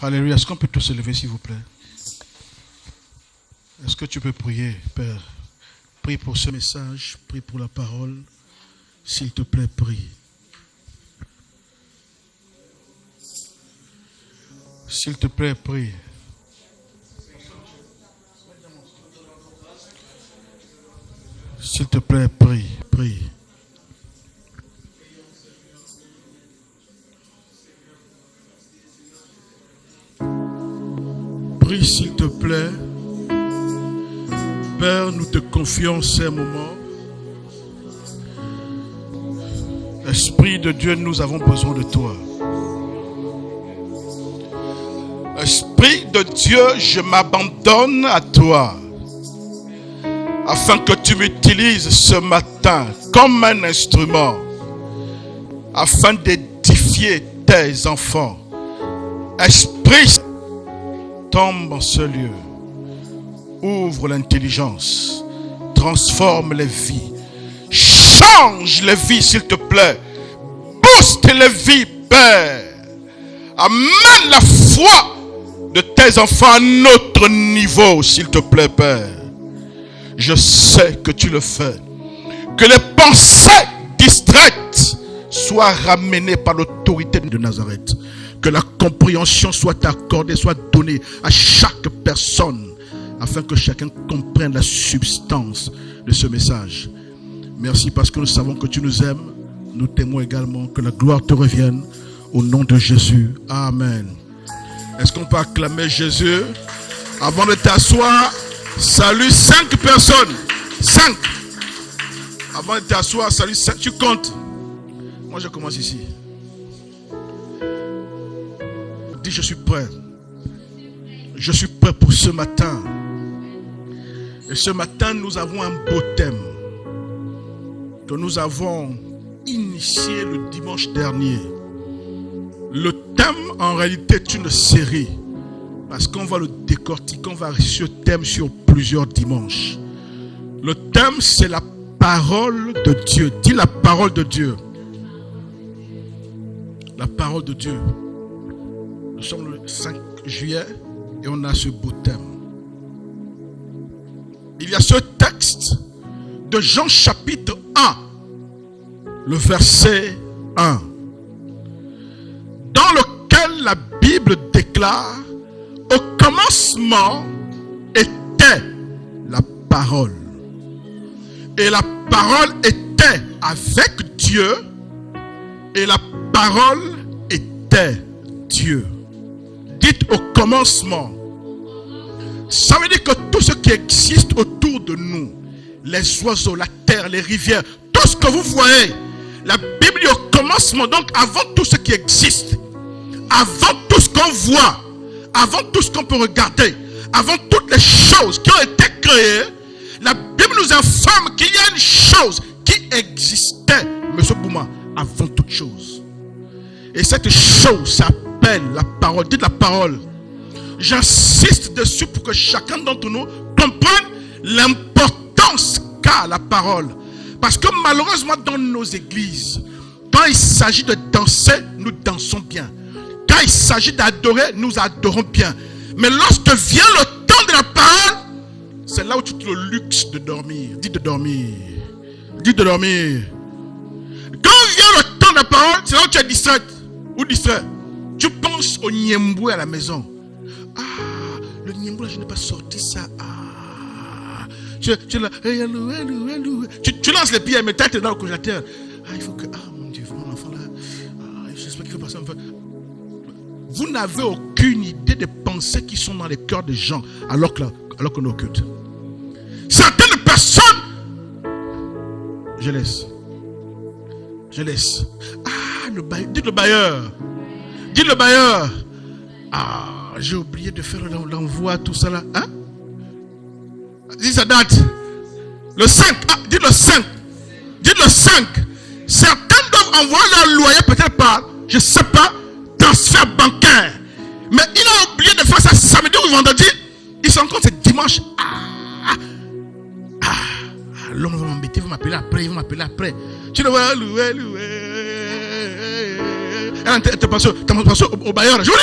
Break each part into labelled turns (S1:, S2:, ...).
S1: Alléluia. Est-ce qu'on peut tous se lever, s'il vous plaît? Est-ce que tu peux prier, Père? Prie pour ce message, prie pour la parole. S'il te plaît, prie. S'il te plaît, prie. S'il te plaît, prie, prie. Prie, s'il te plaît. Père, nous te confions ces moments. Esprit de Dieu, nous avons besoin de toi. Esprit de Dieu, je m'abandonne à toi, afin que tu m'utilises ce matin comme un instrument, afin d'édifier tes enfants. Esprit, tombe en ce lieu. Ouvre l'intelligence, transforme les vies, change les vies, s'il te plaît. Booste les vies, Père. Amène la foi de tes enfants à notre niveau, s'il te plaît, Père. Je sais que tu le fais. Que les pensées distraites soient ramenées par l'autorité de Nazareth. Que la compréhension soit accordée, soit donnée à chaque personne, afin que chacun comprenne la substance de ce message. Merci parce que nous savons que tu nous aimes. Nous t'aimons également. Que la gloire te revienne. Au nom de Jésus. Amen. Est-ce qu'on peut acclamer Jésus? Avant de t'asseoir, salue 5 personnes. 5. Avant de t'asseoir, salue 5. Tu comptes. Moi, je commence ici. Dis, je suis prêt. Je suis prêt pour ce matin. Et ce matin, nous avons un beau thème que nous avons initié le dimanche dernier. Le thème, en réalité, est une série. Parce qu'on va le décortiquer, on va réussir ce thème sur plusieurs dimanches. Le thème, c'est la parole de Dieu. Dis la parole de Dieu. La parole de Dieu. Nous sommes le 5 juillet et on a ce beau thème. Il y a ce texte de Jean chapitre 1, le verset 1, dans lequel la Bible déclare: au commencement était la parole, et la parole était avec Dieu, et la parole était Dieu. Dites au commencement. Ça veut dire que tout ce qui existe autour de nous, les oiseaux, la terre, les rivières, tout ce que vous voyez, la Bible dit au commencement, donc avant tout ce qui existe, avant tout ce qu'on voit, avant tout ce qu'on peut regarder, avant toutes les choses qui ont été créées, la Bible nous informe qu'il y a une chose qui existait, M. Bouma, avant toute chose. Et cette chose s'appelle la parole. Dites la parole. J'insiste dessus pour que chacun d'entre nous comprenne l'importance qu'a la parole. Parce que malheureusement dans nos églises, quand il s'agit de danser, nous dansons bien. Quand il s'agit d'adorer, nous adorons bien. Mais lorsque vient le temps de la parole, c'est là où tu as le luxe de dormir. Dis de dormir. Dis de dormir. Quand vient le temps de la parole, c'est là où tu es distrait. Ou distrait. Tu penses au niemboué à la maison. Ah, le niemboué, je n'ai pas sorti ça. Ah, tu lances les pieds, mais tête dans le congélateur. Ah, il faut que. Ah, mon Dieu, mon enfant là. Ah, j'espère qu'il faut passer un peu. Vous n'avez aucune idée des pensées qui sont dans les cœurs des gens alors qu'on est au culte. Certaines personnes. Je laisse. Ah, le bailleur. Dites le bailleur. Dites le bailleur. Ah, j'ai oublié de faire l'envoi, tout ça là. Hein? Dis sa date. Le 5. Ah, dites le 5. Dites le 5. Certains doivent envoyer leur loyer peut-être par, je ne sais pas, transfert bancaire. Mais il a oublié de faire ça samedi ou vendredi. Il se rend compte c'est dimanche. L'homme va m'embêter, vous m'appelez après. Tu le vois, louer. T'es passé au bailleur, joli.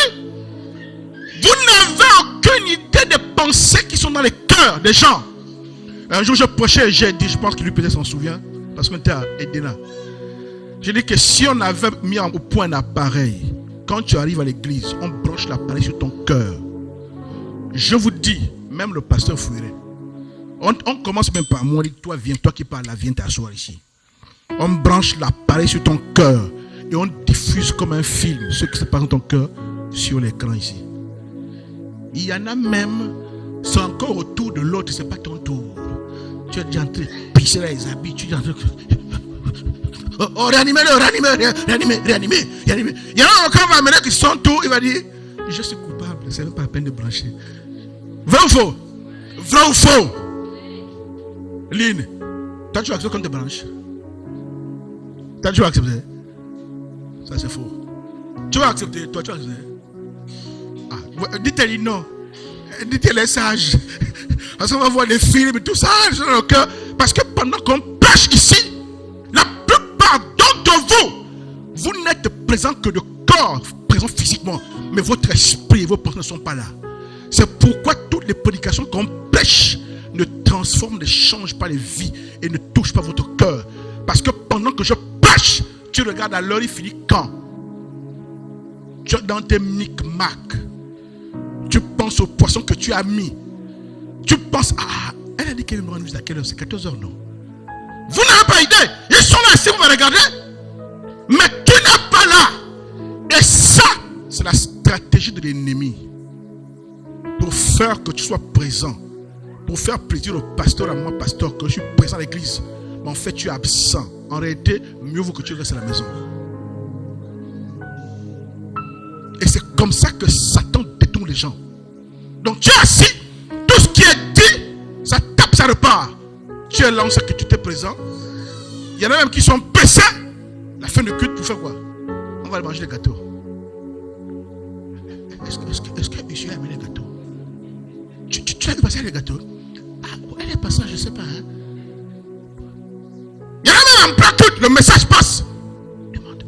S1: n'avez aucune idée des pensées qui sont dans les cœurs des gens. Un jour, je prêchais et j'ai dit, je pense que lui peut-être s'en souvient, parce qu'on était à Edena. J'ai dit que si on avait mis au point un appareil, quand tu arrives à l'église, on branche l'appareil sur ton cœur. Je vous dis, même le pasteur fuirait. On commence même par moi, on dit, toi viens, toi qui parles là, viens t'asseoir ici. On branche l'appareil sur ton cœur et on diffuse comme un film ce qui se passe dans ton cœur sur l'écran ici. Il y en a même, c'est encore autour de l'autre, c'est pas ton tour. Tu es déjà en train de pisser dans les habits, tu es en train de... Oh, réanimez-le. Il y en a encore un maintenant qui son tour, il va dire, je suis coupable, c'est même pas la peine de brancher. Vrai ou faux? Vrai ou faux? Lynn, toi tu acceptes qu'on te branche? Toi tu vas accepter? Ça c'est faux. Tu vas accepter? Toi tu vas accepter? Ah, dites-lui non. Dites-les sages. Parce qu'on va voir les films et tout ça dans le cœur. Parce que pendant qu'on prêche ici, la plupart d'entre vous n'êtes présents que de corps, présents physiquement. Mais votre esprit et vos pensées ne sont pas là. C'est pourquoi toutes les prédications qu'on prêche ne transforment, ne changent pas les vies et ne touchent pas votre cœur. Parce que pendant que je prêche, tu regardes à l'heure, il finit quand? Tu es dans tes micmacs. Tu penses aux poissons que tu as mis. Tu penses, elle a dit qu'elle me rend à quelle heure? C'est 14h, non? Vous n'avez pas idée. Ils sont là ici, vous me regardez. Mais tu n'es pas là. Et ça, c'est la stratégie de l'ennemi. Pour faire que tu sois présent. Pour faire plaisir au pasteur, à moi, pasteur, que je suis présent à l'église. Mais en fait, tu es absent. En réalité, mieux vaut que tu restes à la maison. Et c'est comme ça que Satan détourne les gens. Donc tu es assis, tout ce qui est dit, ça tape, ça repart. Tu es là, on sait que tu es présent. Il y en a même qui sont pressés. La fin de culte pour faire quoi? On va aller manger des gâteaux. Est-ce que monsieur a amené les gâteaux? Tu as vu passer les gâteaux? Elle est passée, je ne sais pas. Hein? Il y en a même en plein culte, le message passe. Demande.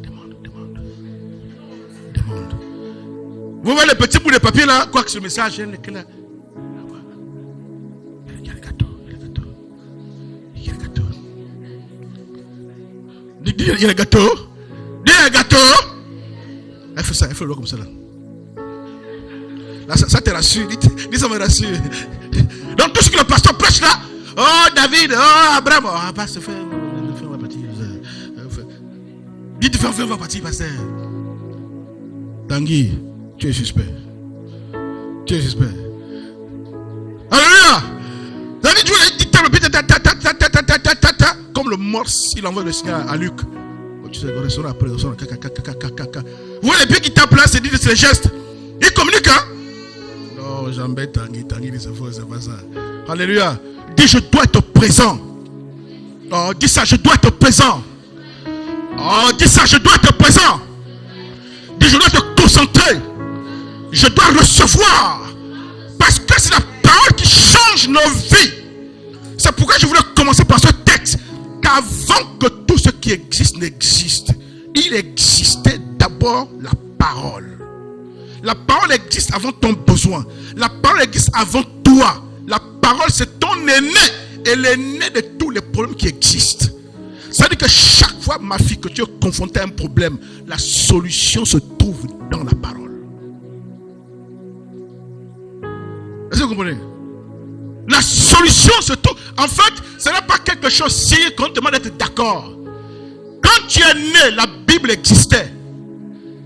S1: Vous voyez les petits bouts de papier là, quoi que ce message, il y a les gâteaux. Il y a les gâteaux. Elle fait ça, elle fait le comme ça là. Là, ça te rassure, dis ça me rassure. Donc tout ce que le pasteur prêche là, oh David, oh Abraham, oh pasteur, fais on va partir. Dites fais on va partir, pasteur. Tanguy, tu es suspect. Alléluia. Comme le morse, il envoie le signal à Luc. Tu sais, après, vous voyez les pieds qui tapent là, c'est dit c'est les gestes. Il communique, hein? Non, j'embête Tanguy, c'est faux, c'est pas ça. Alléluia. Dis, je dois être présent. Oh, dis ça, je dois être présent. Oh, dis ça, je dois être présent. Dis, je dois être concentré. Je dois recevoir. Parce que c'est la parole qui change nos vies. C'est pourquoi je voulais commencer par ce texte. Qu'avant que tout ce qui existe n'existe, il existait d'abord la parole. La parole existe avant ton besoin. La parole existe avant toi. La parole, c'est ton aîné. Et l'aîné de tous les problèmes qui existent. Ça veut dire que chaque fois, ma fille, que tu es confrontée à un problème, la solution se trouve dans la parole. Est-ce que vous comprenez? La solution se trouve. En fait, ce n'est pas quelque chose si qu'on te demande d'être d'accord. Quand tu es né, la Bible existait.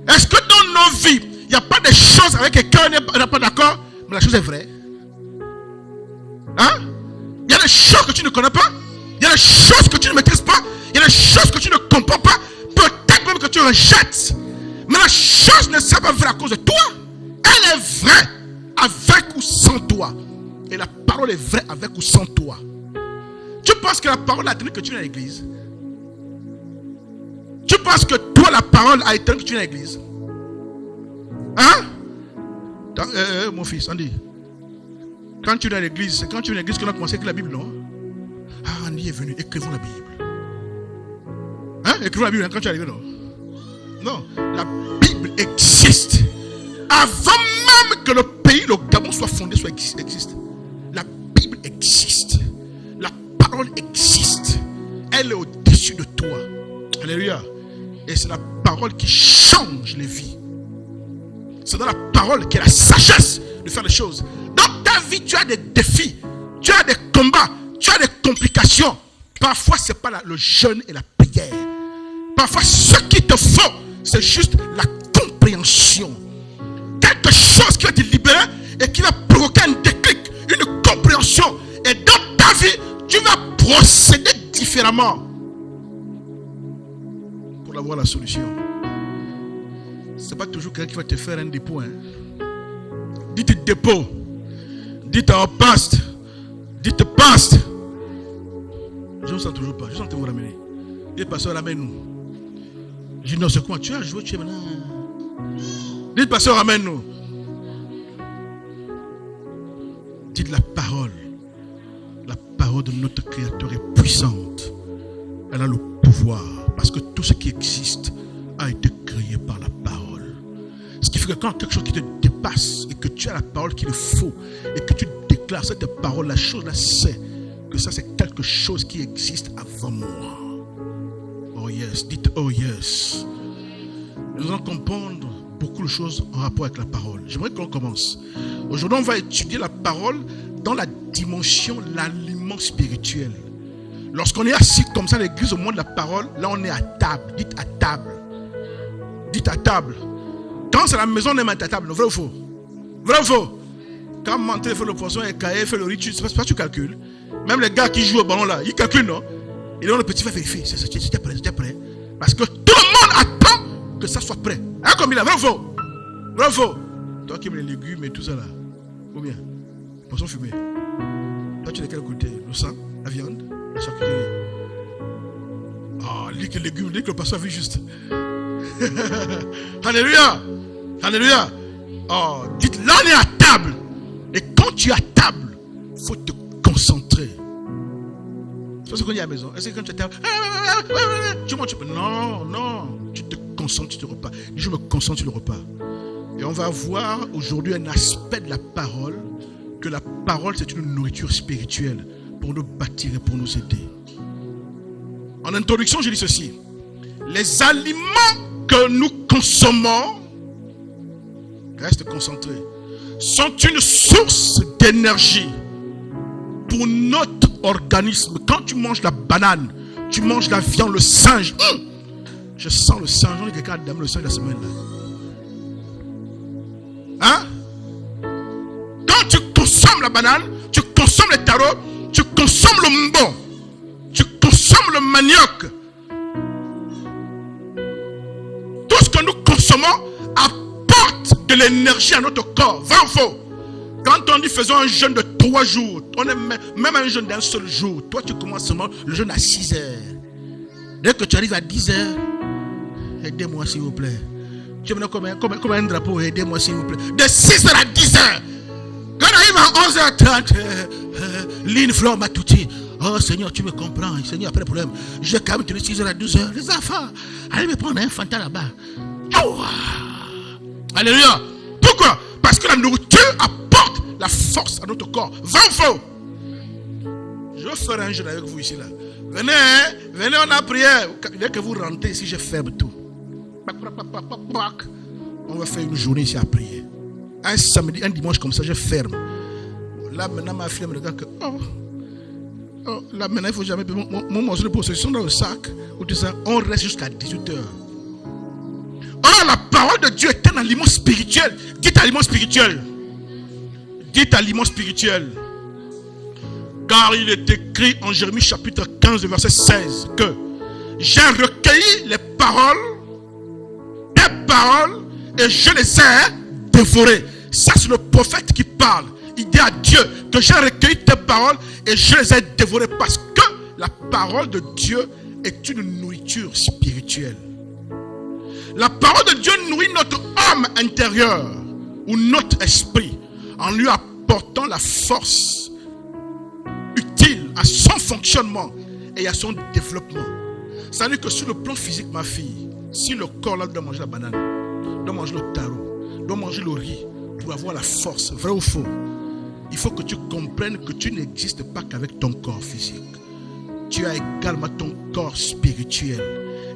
S1: Est-ce que dans nos vies, il n'y a pas de choses avec lesquelles on n'est pas d'accord, mais la chose est vraie? Hein? Il y a des choses que tu ne connais pas. Il y a des choses que tu ne maîtrises pas. Il y a des choses que tu ne comprends pas. Peut-être même que tu rejettes. Mais la chose ne sera pas vraie à cause de toi. Elle est vraie avec ou sans toi. Et la parole est vraie avec ou sans toi. Tu penses que la parole a été que tu es à l'église? Tu penses que toi la parole a été que tu es à l'église? Hein? Mon fils, Andy. Quand tu es à l'église, c'est quand tu es à l'église qu'on a commencé avec la Bible, non? Ah, Andy est venu, écrivons la Bible. Hein? Écrivons la Bible quand tu es arrivé, non? Non, la Bible existe. Avant même que le pays pays, le Gabon soit fondé, soit existe. La Bible existe. La parole existe. Elle est au-dessus de toi. Alléluia. Et c'est la parole qui change les vies. C'est dans la parole qu'il y a la sagesse de faire les choses. Dans ta vie, tu as des défis, tu as des combats, tu as des complications. Parfois, ce n'est pas le jeûne et la prière. Parfois, ce qu'il te faut, c'est juste la compréhension. Quelque chose qui va te libérer et qui va provoquer un déclic, une compréhension. Et dans ta vie, tu vas procéder différemment pour avoir la solution. Ce n'est pas toujours quelqu'un qui va te faire un dépôt. Dites dépôt. Dites au past. Dites past. Je ne sens toujours pas. Je sens que vous ramener. Dites pasteur, ramène-nous. Je dis non, c'est quoi? Tu as joué, tu es maintenant. Dites pasteur, ramène-nous. Dites la parole. La parole de notre Créateur est puissante. Elle a le pouvoir. Parce que tout ce qui existe a été créé par la parole. Ce qui fait que quand quelque chose qui te dépasse et que tu as la parole qu'il faut et que tu déclares cette parole, la chose là, c'est que ça c'est quelque chose qui existe avant moi. Oh yes, dites oh yes. Nous allons comprendre beaucoup de choses en rapport avec la parole. J'aimerais qu'on commence. Aujourd'hui, on va étudier la parole dans la dimension, l'aliment spirituel. Lorsqu'on est assis comme ça à l'église au moment de la parole, là on est à table. Dites à table. Dites à table. Quand c'est à la maison, on est à table. Vrai ou faux? Vrai ou faux? Quand Mantel fait le poisson et Kaye fait le riz, c'est pas tu calcules. Même les gars qui jouent au ballon là, ils calculent, non? Et là, le petit va vérifier. C'était prêt. Parce que tout le monde attend que ça soit prêt. Hein, comme il a. Vrai ou faux? Vrai ou faux? Toi qui aimes les légumes et tout ça là. Ou bien? Poisson fumé. Toi, tu es de quel côté? Le sang? La viande? La charcuterie? Ah, lis que les légumes, lis que le poisson vit juste. Alléluia. Alléluia. Oh, dites là on est à table. Et quand tu es à table, il faut te concentrer. C'est ce qu'on dit à la maison. Est-ce que quand tu es à table, tu manges? Non, tu te concentres sur le repas. Je me concentre sur le repas. Et on va voir aujourd'hui un aspect de la parole, que la parole c'est une nourriture spirituelle pour nous bâtir et pour nous aider. En introduction, je dis ceci. Les aliments que nous consommons, reste concentré, sont une source d'énergie pour notre organisme. Quand tu manges la banane, tu manges la viande, le singe. Je sens le singe. On est quelqu'un qui aime le singe la semaine là. Hein? Quand tu consommes la banane, tu consommes les tarots, tu consommes le mbon, tu consommes le manioc. Tout ce que nous consommons apporte de l'énergie à notre corps. Vrai ou faux? Quand on dit faisons un jeûne de 3 jours, on est même un jeûne d'un seul jour. Toi tu commences seulement le jeûne à 6 heures. Dès que tu arrives à 10 heures, aidez-moi s'il vous plaît. Tu me donnes comme un drapeau, aidez-moi s'il vous plaît. De 6 heures à 10 heures. Quand on arrive à 11h30, Lynn Flore m'a tout dit. Oh Seigneur, tu me comprends. Seigneur, après le problème, je vais quand même tenir 6 heures à 12 heures. Les enfants, allez me prendre un fanta là-bas. Oh. Alléluia. Pourquoi? Parce que la nourriture apporte la force à notre corps. Vrai ou faux? Je vais faire un jeûne avec vous ici là. Venez, on a prié. Dès que vous rentrez ici, je ferme tout. On va faire une journée ici à prier. Un samedi, un dimanche comme ça, je ferme. Là maintenant, ma fille me regarde que là maintenant, il ne faut jamais payer mon morceau de possession dans le sac. Ou tout ça. On reste jusqu'à 18h. Or, la parole de Dieu est un aliment spirituel. Dites aliment spirituel. Dites aliment spirituel. Car il est écrit en Jérémie chapitre 15, verset 16 que j'ai recueilli les paroles, tes paroles, et je les ai dévorées. Ça, c'est le prophète qui parle. Il dit à Dieu que j'ai recueilli tes paroles et je les ai dévorées parce que la parole de Dieu est une nourriture spirituelle. La parole de Dieu nourrit notre âme intérieure ou notre esprit en lui apportant la force utile à son fonctionnement et à son développement. Ça veut dire que sur le plan physique, ma fille, si le corps là doit manger la banane, doit manger le taro, doit manger le riz, pour avoir la force, vrai ou faux, il faut que tu comprennes que tu n'existes pas qu'avec ton corps physique. Tu as également ton corps spirituel.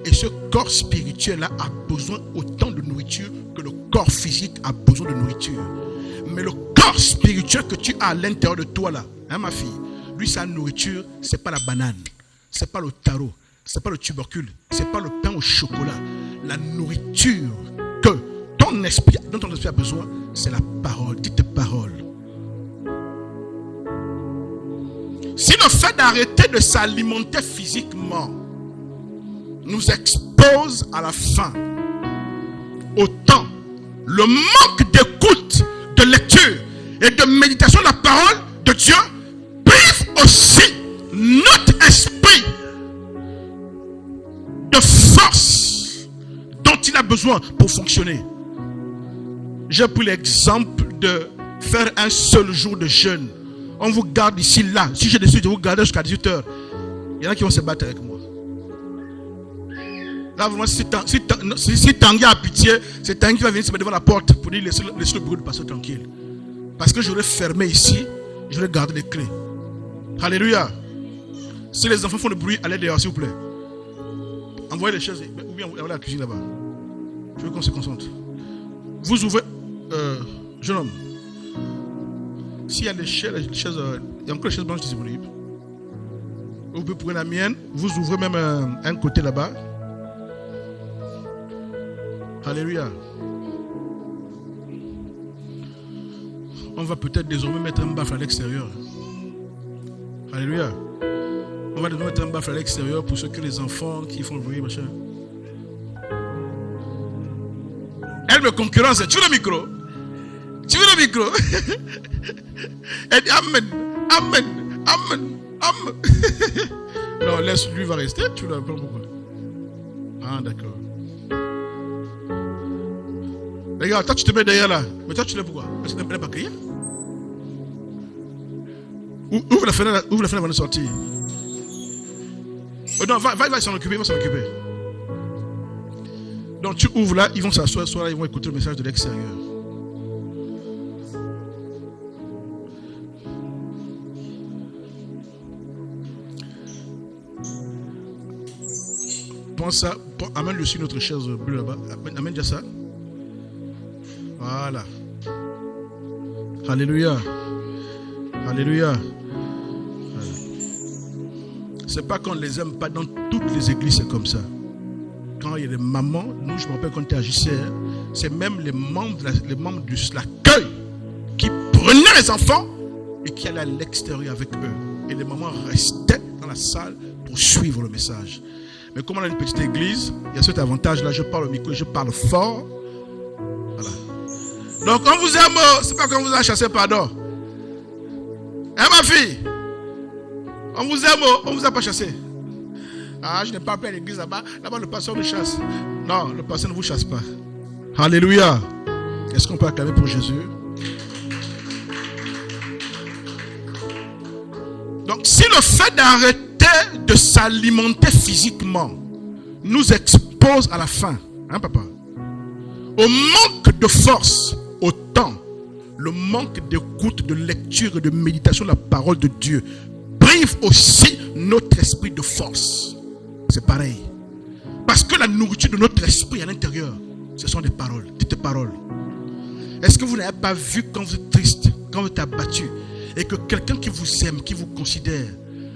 S1: Et ce corps spirituel-là a besoin autant de nourriture que le corps physique a besoin de nourriture. Mais le corps spirituel que tu as à l'intérieur de toi là, hein, ma fille, lui sa nourriture, c'est pas la banane, c'est pas le taro, c'est pas le tubercule, c'est pas le pain au chocolat. La nourriture que dont ton esprit a besoin, c'est la parole. Dites parole. Si le fait d'arrêter de s'alimenter physiquement nous expose à la faim, autant le manque d'écoute, de lecture et de méditation de la parole de Dieu prive aussi notre esprit de force dont il a besoin pour fonctionner. J'ai pris l'exemple de faire un seul jour de jeûne. On vous garde ici, là. Si j'ai décidé de vous garder jusqu'à 18h, il y en a qui vont se battre avec moi. Là, vraiment, si Tanguy a pitié, c'est Tanguy qui va venir se mettre devant la porte pour dire laissez le bureau de pasteur tranquille. Parce que j'aurais fermé ici, j'aurais gardé les clés. Alléluia. Si les enfants font du bruit, allez dehors, s'il vous plaît. Envoyez les chaises, ou bien envoyez la cuisine là-bas. Je veux qu'on se concentre. Vous ouvrez, jeune homme. S'il y a des chaises, il y a encore des chaises blanches disponibles. Vous pouvez prendre la mienne, vous ouvrez même un côté là-bas. Alléluia. On va peut-être désormais mettre un baffle à l'extérieur. Alléluia. On va désormais mettre un baffle à l'extérieur pour ceux que les enfants qui font le bruit, machin. Elle me concurrence. Tu veux le micro? Tu veux le micro? Elle dit Amen, Amen, Amen, Amen. Non, laisse lui va rester. Tu l'as pas pourquoi? Ah, d'accord. Regarde, toi tu te mets derrière là. Mais toi tu l'as pourquoi? Parce que tu n'aimes pas crier. Ouvre la fenêtre avant de sortir. Oh non, va s'en occuper, va s'en occuper. Donc tu ouvres là, ils vont s'asseoir, là, ils vont écouter le message de l'extérieur. Pense ça, amène-le sur notre chaise bleue là-bas. Amène déjà ça. Voilà. Alléluia. Alléluia. Voilà. C'est pas qu'on les aime pas, dans toutes les églises c'est comme ça. Quand il y a des mamans, nous je me rappelle quand tu agissais, c'est même les membres de l'accueil qui prenaient les enfants et qui allaient à l'extérieur avec eux. Et les mamans restaient dans la salle pour suivre le message. Mais comme on a une petite église, il y a cet avantage-là, je parle au micro et je parle fort. Voilà. Donc on vous aime, c'est pas qu'on vous a chassé, pardon. Hein ma fille? On vous aime, on vous a pas chassé. Ah, je n'ai pas appelé à l'église là-bas. Là-bas, le pasteur nous chasse. Non, le pasteur ne vous chasse pas. Alléluia. Est-ce qu'on peut acclamer pour Jésus? Donc, si le fait d'arrêter de s'alimenter physiquement nous expose à la faim, hein, papa? Au manque de force, autant le manque d'écoute, de lecture et de méditation de la parole de Dieu prive aussi notre esprit de force. C'est pareil. Parce que la nourriture de notre esprit à l'intérieur, ce sont des paroles. Dites paroles. Est-ce que vous n'avez pas vu quand vous êtes triste, quand vous êtes abattu, et que quelqu'un qui vous aime, qui vous considère,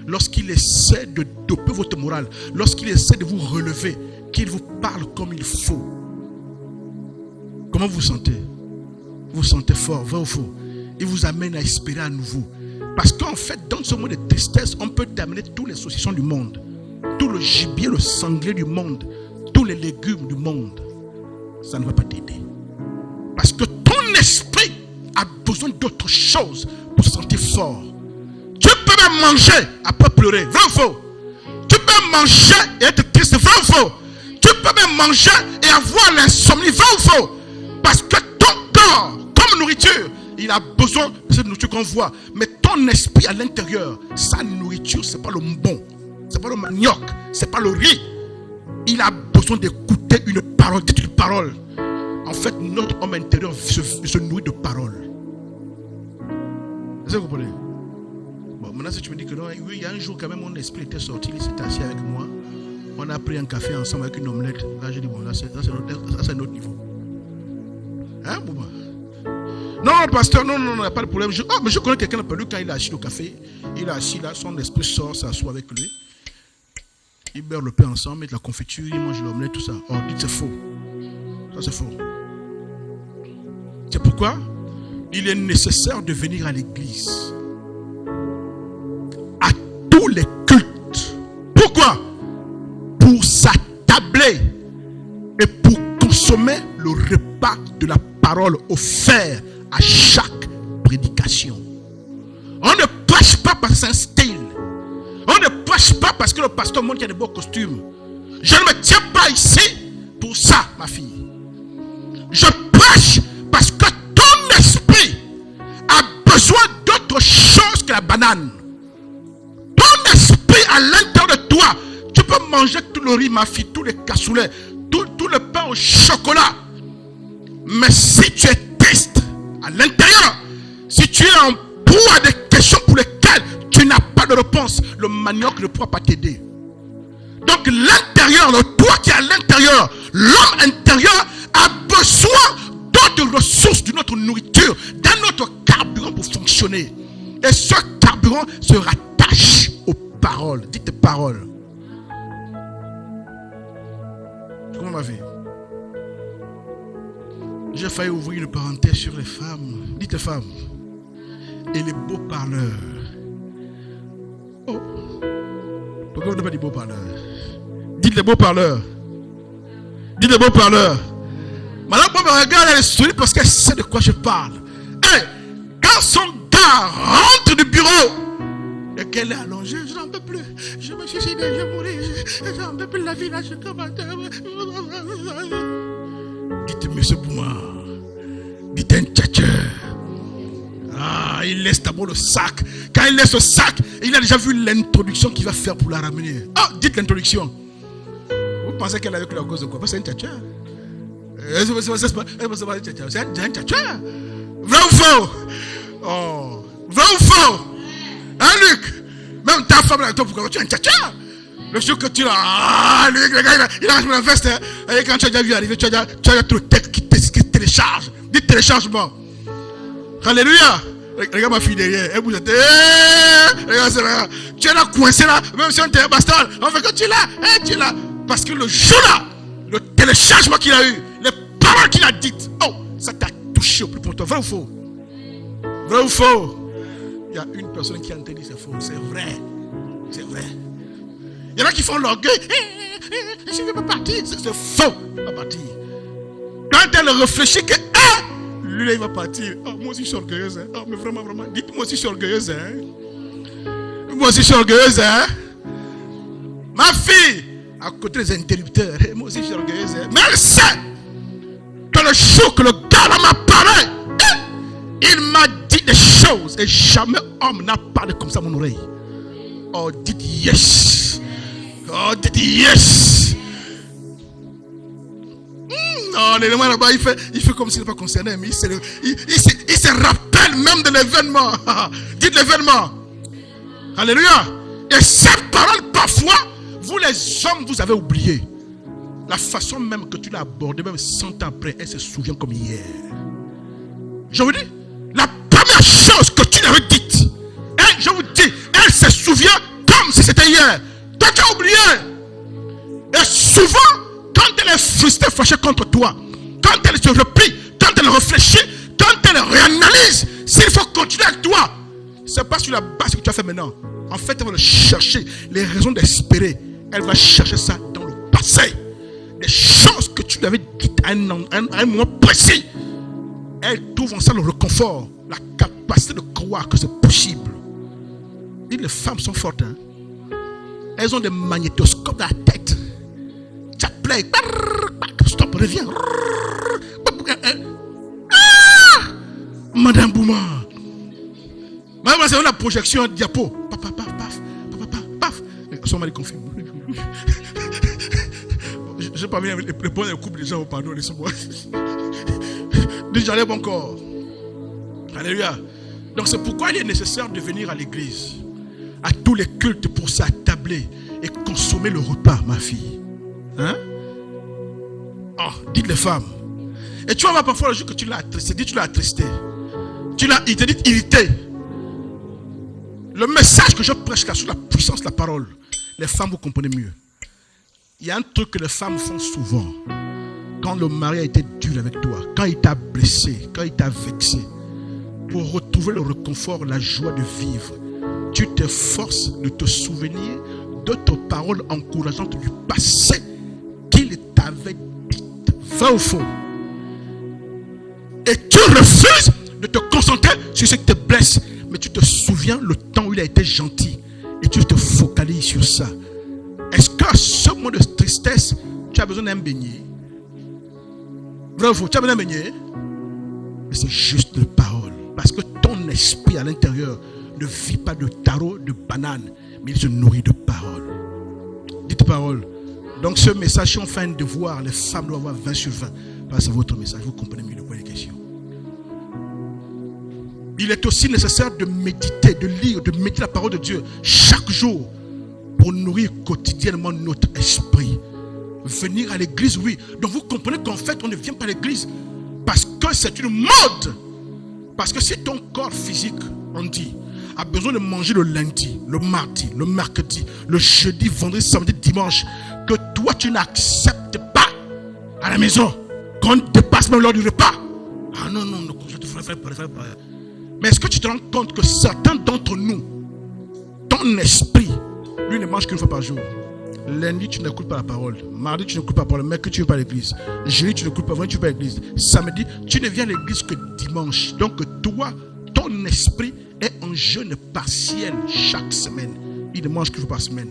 S1: lorsqu'il essaie de doper votre morale, lorsqu'il essaie de vous relever, qu'il vous parle comme il faut, comment vous vous sentez? Vous vous sentez fort, vrai ou faux? Il vous amène à espérer à nouveau. Parce qu'en fait, dans ce monde de tristesse, on peut t'amener tous les saucissons du monde, tout le gibier, le sanglier du monde, tous les légumes du monde. Ça ne va pas t'aider. Parce que ton esprit a besoin d'autre chose pour se sentir fort. Tu peux même manger après pleurer, vrai ou faux? Tu peux manger et être triste, vrai ou faux? Tu peux même manger et avoir l'insomnie, vrai ou faux? Parce que ton corps, comme nourriture, il a besoin de cette nourriture qu'on voit. Mais ton esprit à l'intérieur, sa nourriture, ce n'est pas le bon. Ce n'est pas le manioc. Ce n'est pas le riz. Il a besoin d'écouter une parole. Dites une parole. En fait, notre homme intérieur se nourrit de paroles. Est-ce que vous comprenez? Bon, maintenant, si tu me dis que non, oui, il y a un jour quand même, mon esprit était sorti, il s'est assis avec moi. On a pris un café ensemble avec une omelette. Là, j'ai dit, bon, là, c'est notre niveau. Hein, Bouba? Non, pasteur, non, il n'y a pas de problème. Mais je connais quelqu'un de perdu quand il est assis au café. Il est assis là, son esprit sort, s'assoit avec lui. Ils beurrent le pain ensemble, mettent la confiture, ils mangent l'omelette, tout ça. Oh, dites, c'est faux. Ça, c'est faux. C'est pourquoi il est nécessaire de venir à l'église. À tous les cultes. Pourquoi? Pour s'attabler et pour consommer le repas de la parole offert à chaque prédication. On ne prêche pas parce que c'est un style. On ne prêche pas parce que le pasteur montre qu'il y a de beaux costumes. Je ne me tiens pas ici pour ça, ma fille. Je prêche parce que ton esprit a besoin d'autre chose que la banane. Ton esprit à l'intérieur de toi, tu peux manger tout le riz, ma fille, tous les cassoulets, tout le pain au chocolat. Mais si tu es triste à l'intérieur, si tu es en proie à des questions pour lesquelles tu n'as pas de réponse, le manioc ne pourra pas t'aider. Donc l'intérieur, le toi qui est à l'intérieur, l'homme intérieur a besoin d'autres ressources, d'une autre nourriture, d'un autre carburant pour fonctionner. Et ce carburant se rattache aux paroles. Dites paroles. Comment ma vie? J'ai failli ouvrir une parenthèse sur les femmes. Dites les femmes. Et les beaux parleurs. Oh. Pourquoi vous n'avez pas dit beaux parleurs? Dites les beaux parleurs. Dites les beaux parleurs. Madame Bob regarde, elle est souris parce qu'elle sait de quoi je parle. Et quand son gars rentre du bureau et qu'elle est allongée, je n'en peux plus. Je me suis dit, je vais mourir. Je n'en peux plus la vie là. Je commence. Dites, monsieur Bouma, dites un tchatcher. Ah, il laisse d'abord le sac. Quand il laisse le sac, il a déjà vu l'introduction qu'il va faire pour la ramener. Ah, dites l'introduction. Vous pensez qu'elle avait que la cause de quoi? Parce que c'est un tchatcher. C'est un tchatcher. Vrai ou faux? Oh, vrai ou faux? Hein, Luc? Même ta femme là, toi, pourquoi tu es un tchatcher? Le jour que tu l'as, ah, Luc, le gars, il a rangé la veste. Hein. Et quand tu as déjà vu arriver, tu as déjà trop de tête qui télécharge. Dites téléchargement. Alléluia. Regarde ma fille derrière. Elle bouge. Regarde, c'est là. Tu es là coincé là. Même si on t'est un bastard. On fait que tu es là. Tu es là. Parce que le jour là, le téléchargement qu'il a eu, les paroles qu'il a dites, oh, ça t'a touché au plus profond. Vrai ou faux? Vrai ou faux? Il y a une personne qui a entendu c'est faux. C'est vrai. C'est vrai. Il y en a qui font l'orgueil. Je ne veux pas partir. C'est faux. Il va partir. Quand elle réfléchit que lui là il va partir. Oh, moi aussi je suis orgueilleuse. Hein. Oh, mais vraiment, vraiment. Dites moi aussi je suis orgueilleuse. Hein. Moi aussi je suis orgueilleuse. Hein. Ma fille, à côté des interrupteurs, moi aussi je suis orgueilleuse. Hein. Mais elle sait que le jour que le gars m'a parlé, il m'a dit des choses et jamais homme n'a parlé comme ça à mon oreille. Oh, dites yes. Oh, dites yes. Non, l'élément là-bas, il fait comme s'il n'est pas concerné, mais il se rappelle même de l'événement. Dites l'événement. Alléluia. Et cette parole, parfois, vous les hommes, vous avez oublié. La façon même que tu l'as abordée, même 100 ans après, elle se souvient comme hier. Je vous dis, la première chose que tu lui avais dite, je vous dis, elle se souvient comme si c'était hier. Toi, tu as oublié. Et souvent, quand elle est frustrée, fâchée contre toi, quand elle se replie, quand elle réfléchit, quand elle réanalyse, s'il faut continuer avec toi, c'est pas sur la base que tu as fait maintenant. En fait, elle va chercher les raisons d'espérer. Elle va chercher ça dans le passé. Des choses que tu lui avais dites à un moment précis. Elle trouve en ça le réconfort, la capacité de croire que c'est possible. Dites, les femmes sont fortes. Hein? Elles ont des magnétoscopes dans la tête. Play. Stop, reviens. Madame Bouma. Madame, c'est la projection diapo. Paf, paf, paf, paf, paf. Son mari confirme. Je n'ai pas bien répondre au couple des gens au pardon, laissez-moi. Dis, j'enlève mon corps. Alléluia. Donc c'est pourquoi il est nécessaire de venir à l'église, à tous les cultes pour s'attabler et consommer le repas, ma fille. Hein? Oh, dites les femmes. Et tu vas parfois le jour que tu l'as attristé, dis tu l'as attristé. Il t'a dit irrité. Le message que je prêche là sur la puissance de la parole, les femmes vous comprenez mieux. Il y a un truc que les femmes font souvent. Quand le mari a été dur avec toi, quand il t'a blessé, quand il t'a vexé, pour retrouver le réconfort, la joie de vivre, tu t'efforces de te souvenir d'autres paroles encourageantes du passé qu'il t'avait dites. Vrai ou faux? Et tu refuses de te concentrer sur ce qui te blesse, mais tu te souviens le temps où il a été gentil et tu te focalises sur ça. Est-ce qu'à ce moment de tristesse, tu as besoin d'un beignet? Vrai ou faux? Tu as besoin d'un beignet? Mais c'est juste de parole. Parce que ton esprit à l'intérieur ne vit pas de tarot, de banane, mais il se nourrit de parole. Dites parole. Donc ce message, si on fait un devoir, les femmes doivent avoir 20 sur 20. Parce que c'est votre message, vous comprenez mieux de quoi il est question. Il est aussi nécessaire de méditer, de lire, de méditer la parole de Dieu chaque jour pour nourrir quotidiennement notre esprit. Venir à l'église, oui. Donc vous comprenez qu'en fait, on ne vient pas à l'église parce que c'est une mode. Parce que si ton corps physique, on dit, a besoin de manger le lundi, le mardi, le mercredi, le jeudi, vendredi, samedi, dimanche, que toi tu n'acceptes pas à la maison, qu'on dépasse même l'heure du repas. Ah non, je te ferai pas. Mais est-ce que tu te rends compte que certains d'entre nous, ton esprit, lui ne mange qu'une fois par jour. Lundi, tu n'écoutes pas la parole. Mardi, tu n'écoutes pas la parole. Mercredi, tu ne viens pas à l'église. Jeudi, tu n'écoutes pas. Vendredi, tu ne viens pas à l'église. Samedi, tu ne viens à l'église que dimanche. Donc, toi, ton esprit est en jeûne partiel chaque semaine. Il ne mange qu'une fois par semaine.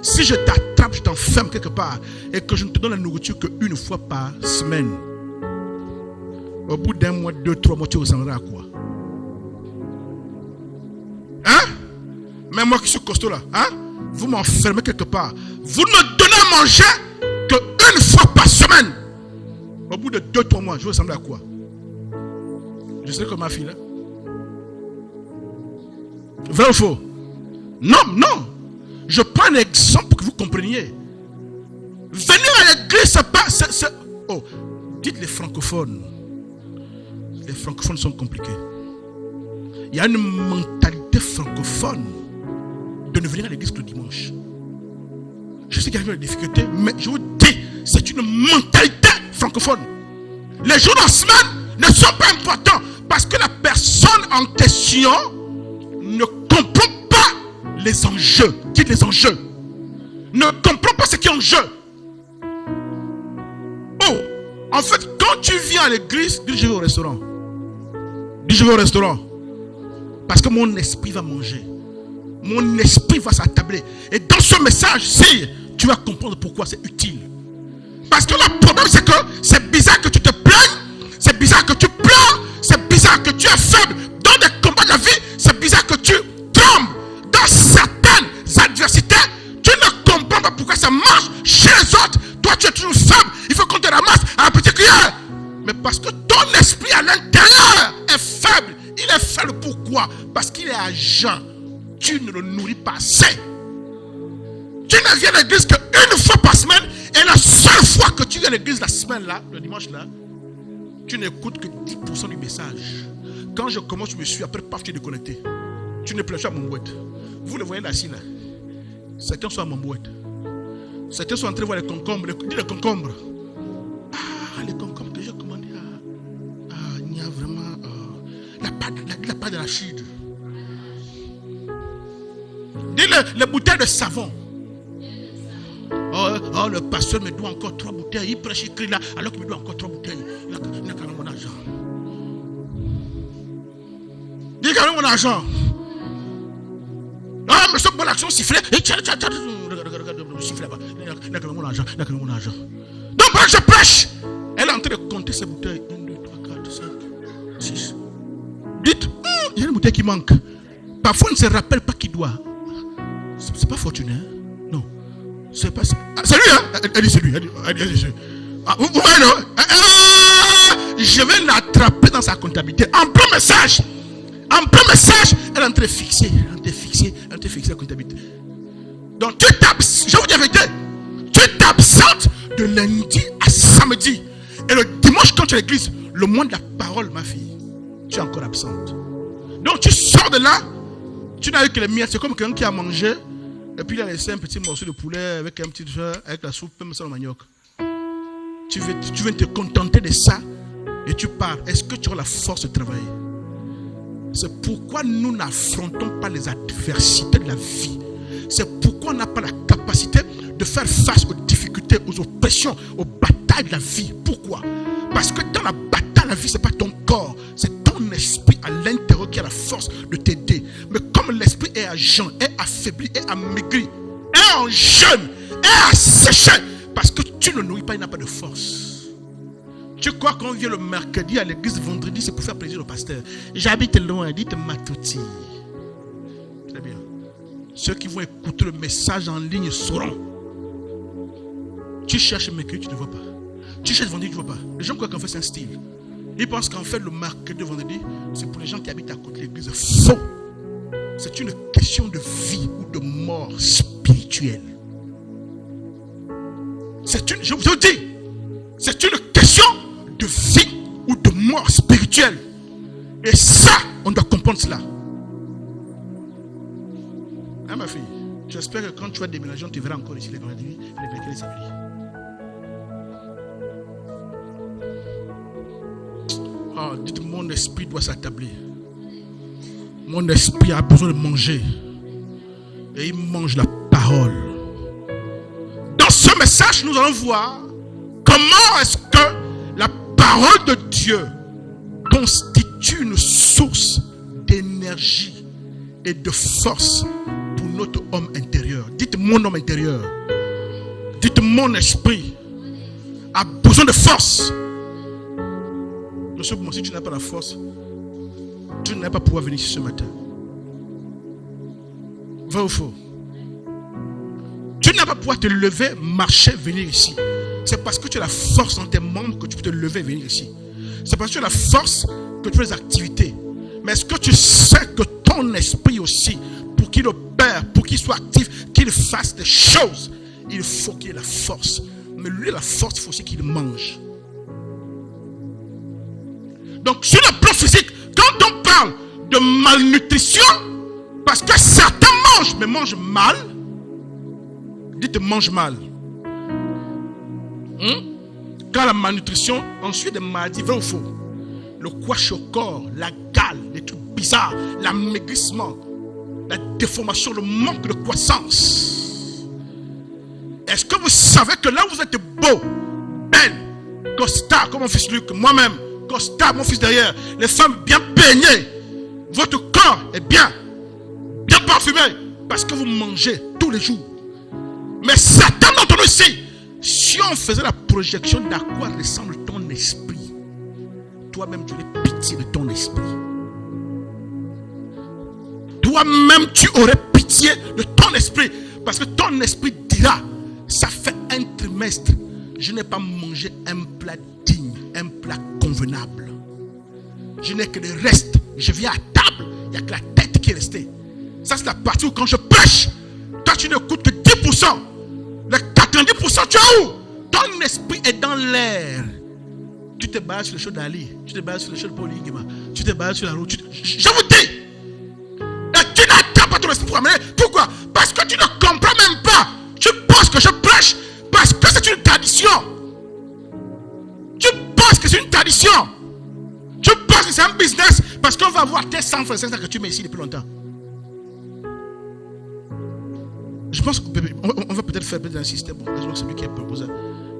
S1: Si je t'attrape, je t'enferme quelque part et que je ne te donne la nourriture qu'une fois par semaine, au bout d'un mois, 2, 3 mois, tu ressembleras à quoi? Hein? Même moi qui suis costaud là, hein? Vous m'enfermez quelque part. Vous ne donnez à manger qu'une fois par semaine. Au bout de 2-3 mois, je vais ressembler à quoi? Je sais comme ma fille là. Vrai ou faux? Non. Je prends un exemple pour que vous compreniez. Venir à l'église, c'est pas... Oh, dites les francophones. Les francophones sont compliqués. Il y a une mentalité francophone de ne venir à l'église que le dimanche. Je sais qu'il y a des difficultés, mais je vous dis, c'est une mentalité francophone. Les jours de la semaine ne sont pas importants parce que la personne en question ne comprend pas les enjeux. Dites les enjeux. Ne comprend pas ce qui est en jeu. Oh, en fait, quand tu viens à l'église, dis je vais au restaurant. Dis je vais au restaurant. Parce que mon esprit va manger. Mon esprit va s'attabler. Et dans ce message, si tu vas comprendre pourquoi c'est utile. Parce que le problème, c'est que c'est bizarre que tu te plaignes. C'est bizarre que tu pleures. C'est bizarre que tu es faible. Dans des combats de la vie, c'est bizarre que tu tombes dans certaines adversités. Tu ne comprends pas pourquoi ça marche chez les autres. Toi, tu es toujours faible. Il faut qu'on te ramasse à un petit cuillère. Mais parce que ton esprit à l'intérieur est faible. Il est faible pourquoi? Parce qu'il est à jeun. Tu ne le nourris pas assez. Tu ne viens à l'église qu'une fois par semaine. Et la seule fois que tu viens à l'église la semaine là, le dimanche là, tu n'écoutes que 10% du message. Quand je commence, je me suis, après, paf, tu es déconnecté. Tu ne plais plus à mon boîte. Vous le voyez là, assis là. Certains sont à mon boîte. Certains sont en train de voir les concombres. Dis les concombres. Ah, les concombres que j'ai commandés. Il y a vraiment la pâte de la chide. Dis les bouteilles de savon. Oh, le pasteur me doit encore 3 bouteilles. Il prêche, il crie là, alors qu'il me doit encore 3 bouteilles. Il a quand même mon argent. Dis quand même mon argent. Ah, mais ce bon action sifflet. Regarde, le sifflet là-bas. Il a quand même mon argent. Il a quand même mon argent. Donc, pendant que je prêche, elle est en train de compter ses bouteilles. 1, 2, 3, 4, 5, 6. Dites, il y a une bouteille qui manque. Parfois, on ne se rappelle pas qui doit. C'est pas fortuné. Non. C'est pas ça. C'est lui, hein? Elle dit c'est lui. Elle dit c'est lui. Ah, vous voyez, non? je vais l'attraper dans sa comptabilité. En plein message, elle est en train de fixer, la comptabilité. Donc tu t'absentes, je vous dis la vérité, tu t'absentes de lundi à samedi. Et le dimanche, quand tu es à l'église, le mois de la parole, ma fille, tu es encore absente. Donc tu sors de là, tu n'as eu que les miettes. C'est comme quelqu'un qui a mangé, et puis il a laissé un petit morceau de poulet avec un petit feu, avec la soupe, même sans le manioc. Tu veux te contenter de ça, et tu pars. Est-ce que tu auras la force de travailler? C'est pourquoi nous n'affrontons pas les adversités de la vie. C'est pourquoi on n'a pas la capacité de faire face aux difficultés, aux oppressions, aux batailles de la vie. Pourquoi? Parce que dans la bataille de la vie, ce n'est pas ton corps, c'est ton esprit à l'intérieur qui a la force de t'aider. Mais comme l'esprit est à jeun, est affaibli, est amaigri, est en jeûne, est asséché, parce que tu ne le nourris pas, il n'a pas de force. Tu crois qu'on vient le mercredi à l'église, vendredi, c'est pour faire plaisir au pasteur. J'habite loin, dites Matouti. Très bien. Ceux qui vont écouter le message en ligne sauront. Tu cherches mercredi, tu ne vois pas. Tu cherches vendredi, tu ne vois pas. Les gens croient qu'en fait c'est un style. Ils pensent qu'en fait le mercredi, vendredi, c'est pour les gens qui habitent à côté de l'église. Faux. C'est une question de vie ou de mort spirituelle. Je vous dis, c'est une question de vie ou de mort spirituelle. Et ça, on doit comprendre cela. Hein, ma fille, j'espère que quand tu vas déménager, on te verra encore ici les vendredis et les samedis. Oh, dites, mon esprit doit s'attabler. Mon esprit a besoin de manger. Et il mange la parole. Dans ce message, nous allons voir comment est-ce que la parole de Dieu constitue une source d'énergie et de force pour notre homme intérieur. Dites mon homme intérieur. Dites mon esprit a besoin de force. Monsieur, si tu n'as pas la force, tu n'as pas pouvoir venir ici ce matin. Vrai ou faux? Tu n'as pas pouvoir te lever, marcher, venir ici. C'est parce que tu as la force dans tes membres que tu peux te lever et venir ici. C'est parce que tu as la force que tu fais des activités. Mais est-ce que tu sais que ton esprit aussi, pour qu'il opère, pour qu'il soit actif, qu'il fasse des choses, il faut qu'il ait la force. Mais lui, la force, il faut aussi qu'il mange. Donc, sur le plan physique, quand on parle de malnutrition, parce que certains mangent, mais mangent mal, dites mange mal. Quand la malnutrition, ensuite des maladies, vrai ou faux? Le kwashiorkor, la gale, les trucs bizarres, l'amaigrissement, la déformation, le manque de croissance. Est-ce que vous savez que là où vous êtes beau, belle, costard, comme mon fils Luc, moi-même, costard, mon fils derrière, les femmes bien peignées, votre corps est bien parfumé, parce que vous mangez tous les jours. Mais certains d'entre nous ici, si on faisait la projection d'à quoi ressemble ton esprit, toi-même tu aurais pitié de ton esprit. Toi-même tu aurais pitié de ton esprit. Parce que ton esprit dira, ça fait un trimestre, je n'ai pas mangé un plat digne, un plat convenable. Je n'ai que le reste. Je viens à table, il n'y a que la tête qui est restée. Ça c'est la partie où quand je prêche, toi tu n'écoutes que 10%. Les 90%, tu es où? Ton esprit est dans l'air. Tu te bases sur le show d'Ali, tu te bases sur le show de Paul Ingema, tu te bases sur la route. Je vous dis, et tu n'attends pas ton esprit pour amener. Pourquoi? Parce que tu ne comprends même pas. Tu penses que je prêche parce que c'est une tradition. Tu penses que c'est une tradition. Tu penses que c'est un business parce qu'on va avoir tes 100 francs que tu mets ici depuis longtemps. Je pense qu'on va peut-être faire un système. Bon, c'est lui qui a proposé.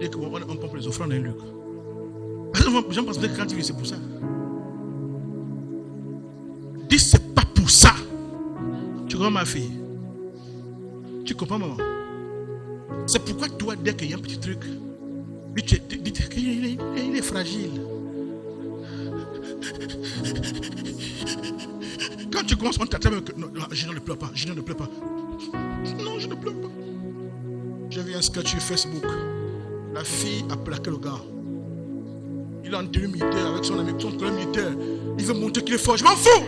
S1: Dès qu'on prend les offrandes d'un Luc. Les gens pensent que quand il vient, c'est pour ça. Dis, c'est pas pour ça. Tu comprends, ma fille? Tu comprends, maman? C'est pourquoi toi, dès qu'il y a un petit truc, il est fragile. Quand tu commences, on t'attend que non, je ne pleure pas, je ne pleure pas. Non, je ne pleure pas. J'ai vu un sketch sur Facebook. La fille a plaqué le gars. Il il est en tenue militaire avec son ami, son collègue militaire. Il veut montrer qu'il est fort. Je m'en fous.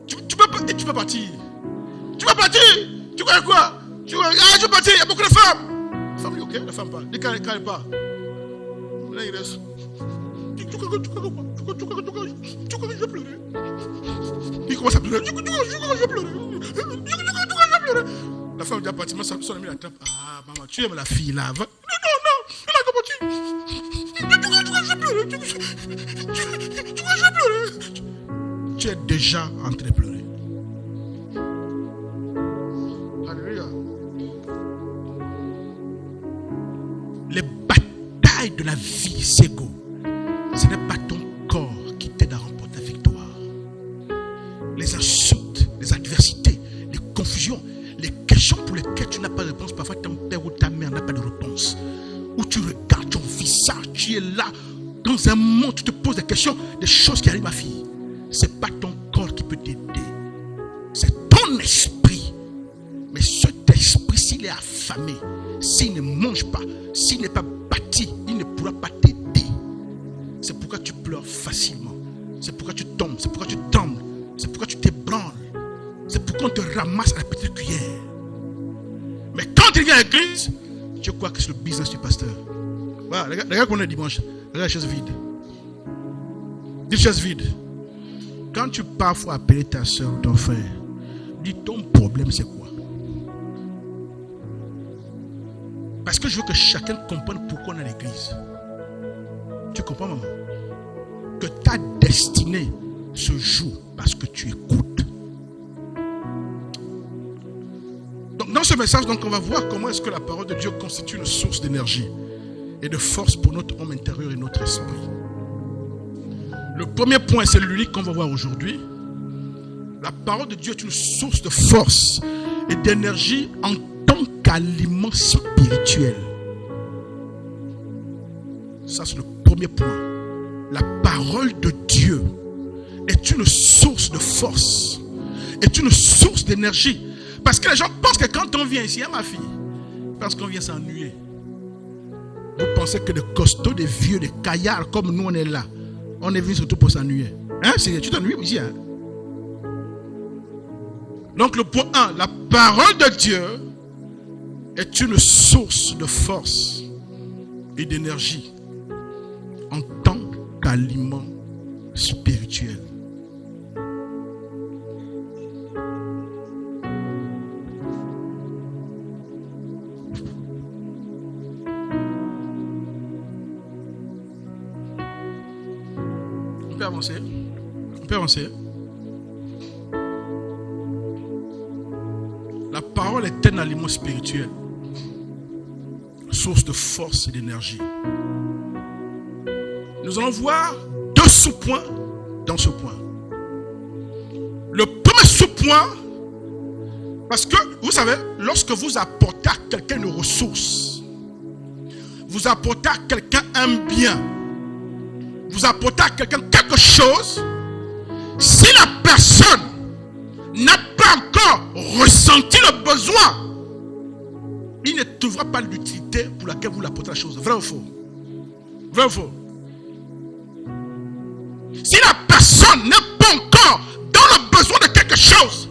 S1: Tu peux partir. Tu vas partir. Tu crois quoi? Tu veux partir, il y a beaucoup de femmes. La femme dit ok, la femme part. Dès qu'elle part, là il reste. Tu crois que je vais pleurer. Il commence à pleurer. Je vais pleurer. La femme dit à partir, son ami l'attrape. Ah maman, tu aimes la fille là. Non, elle a compris. Tu crois que je vais pleurer. Tu crois que je vais pleurer. Tu es déjà en train de pleurer. Alléluia. Les batailles de la vie, c'est go. Ce n'est pas ton corps qui t'aide à remporter la victoire. Les insultes, les adversités, les confusions, les questions pour lesquelles tu n'as pas de réponse. Parfois ton père ou ta mère n'a pas de réponse. Où tu regardes ton visage, tu es là. Dans un monde, tu te poses des questions, des choses qui arrivent, ma fille. Ce n'est pas ton corps qui peut t'aider. C'est ton esprit. Mais cet esprit, s'il est affamé, s'il ne mange pas, s'il n'est pas bâti, il ne pourra pas t'aider. C'est pourquoi tu pleures facilement. C'est pourquoi tu tombes. C'est pourquoi tu trembles. C'est pourquoi tu t'ébranles. C'est pourquoi on te ramasse à la petite cuillère. Mais quand tu viens à l'église, tu crois que c'est le business du pasteur. Voilà, regarde qu'on est dimanche. Regarde la chaise vide. Dis chaise vide. Quand tu parfois appeler ta soeur ou ton frère, dis ton problème c'est quoi? Parce que je veux que chacun comprenne pourquoi on est à l'église. Tu comprends, maman? Que ta destinée se joue parce que tu écoutes. Donc, dans ce message, donc, on va voir comment est-ce que la parole de Dieu constitue une source d'énergie et de force pour notre homme intérieur et notre esprit. Le premier point, c'est l'unique qu'on va voir aujourd'hui. La parole de Dieu est une source de force et d'énergie en tant qu'aliment spirituel. Ça, c'est le premier point. La parole de Dieu est une source de force, est une source d'énergie. Parce que les gens pensent que quand on vient ici, hein, ma fille, ils pensent qu'on vient s'ennuyer. Vous pensez que des costauds, des vieux, des caillards, comme nous on est là, on est venu surtout pour s'ennuyer. Hein? Tu t'ennuies ici, hein? Donc le point 1, la parole de Dieu est une source de force et d'énergie en tant qu'aliment spirituel. On peut avancer. La parole est un aliment spirituel, source de force et d'énergie. Nous allons voir deux sous-points dans ce point. Le premier sous-point, parce que vous savez, lorsque vous apportez à quelqu'un une ressource, vous apportez à quelqu'un un bien, vous apportez à quelqu'un quelque chose, si la personne n'a pas encore ressenti le besoin, il ne trouvera pas l'utilité pour laquelle vous l'apportez la chose. Vrai ou faux? Vrai ou faux? Si la personne n'est pas encore dans le besoin de quelque chose,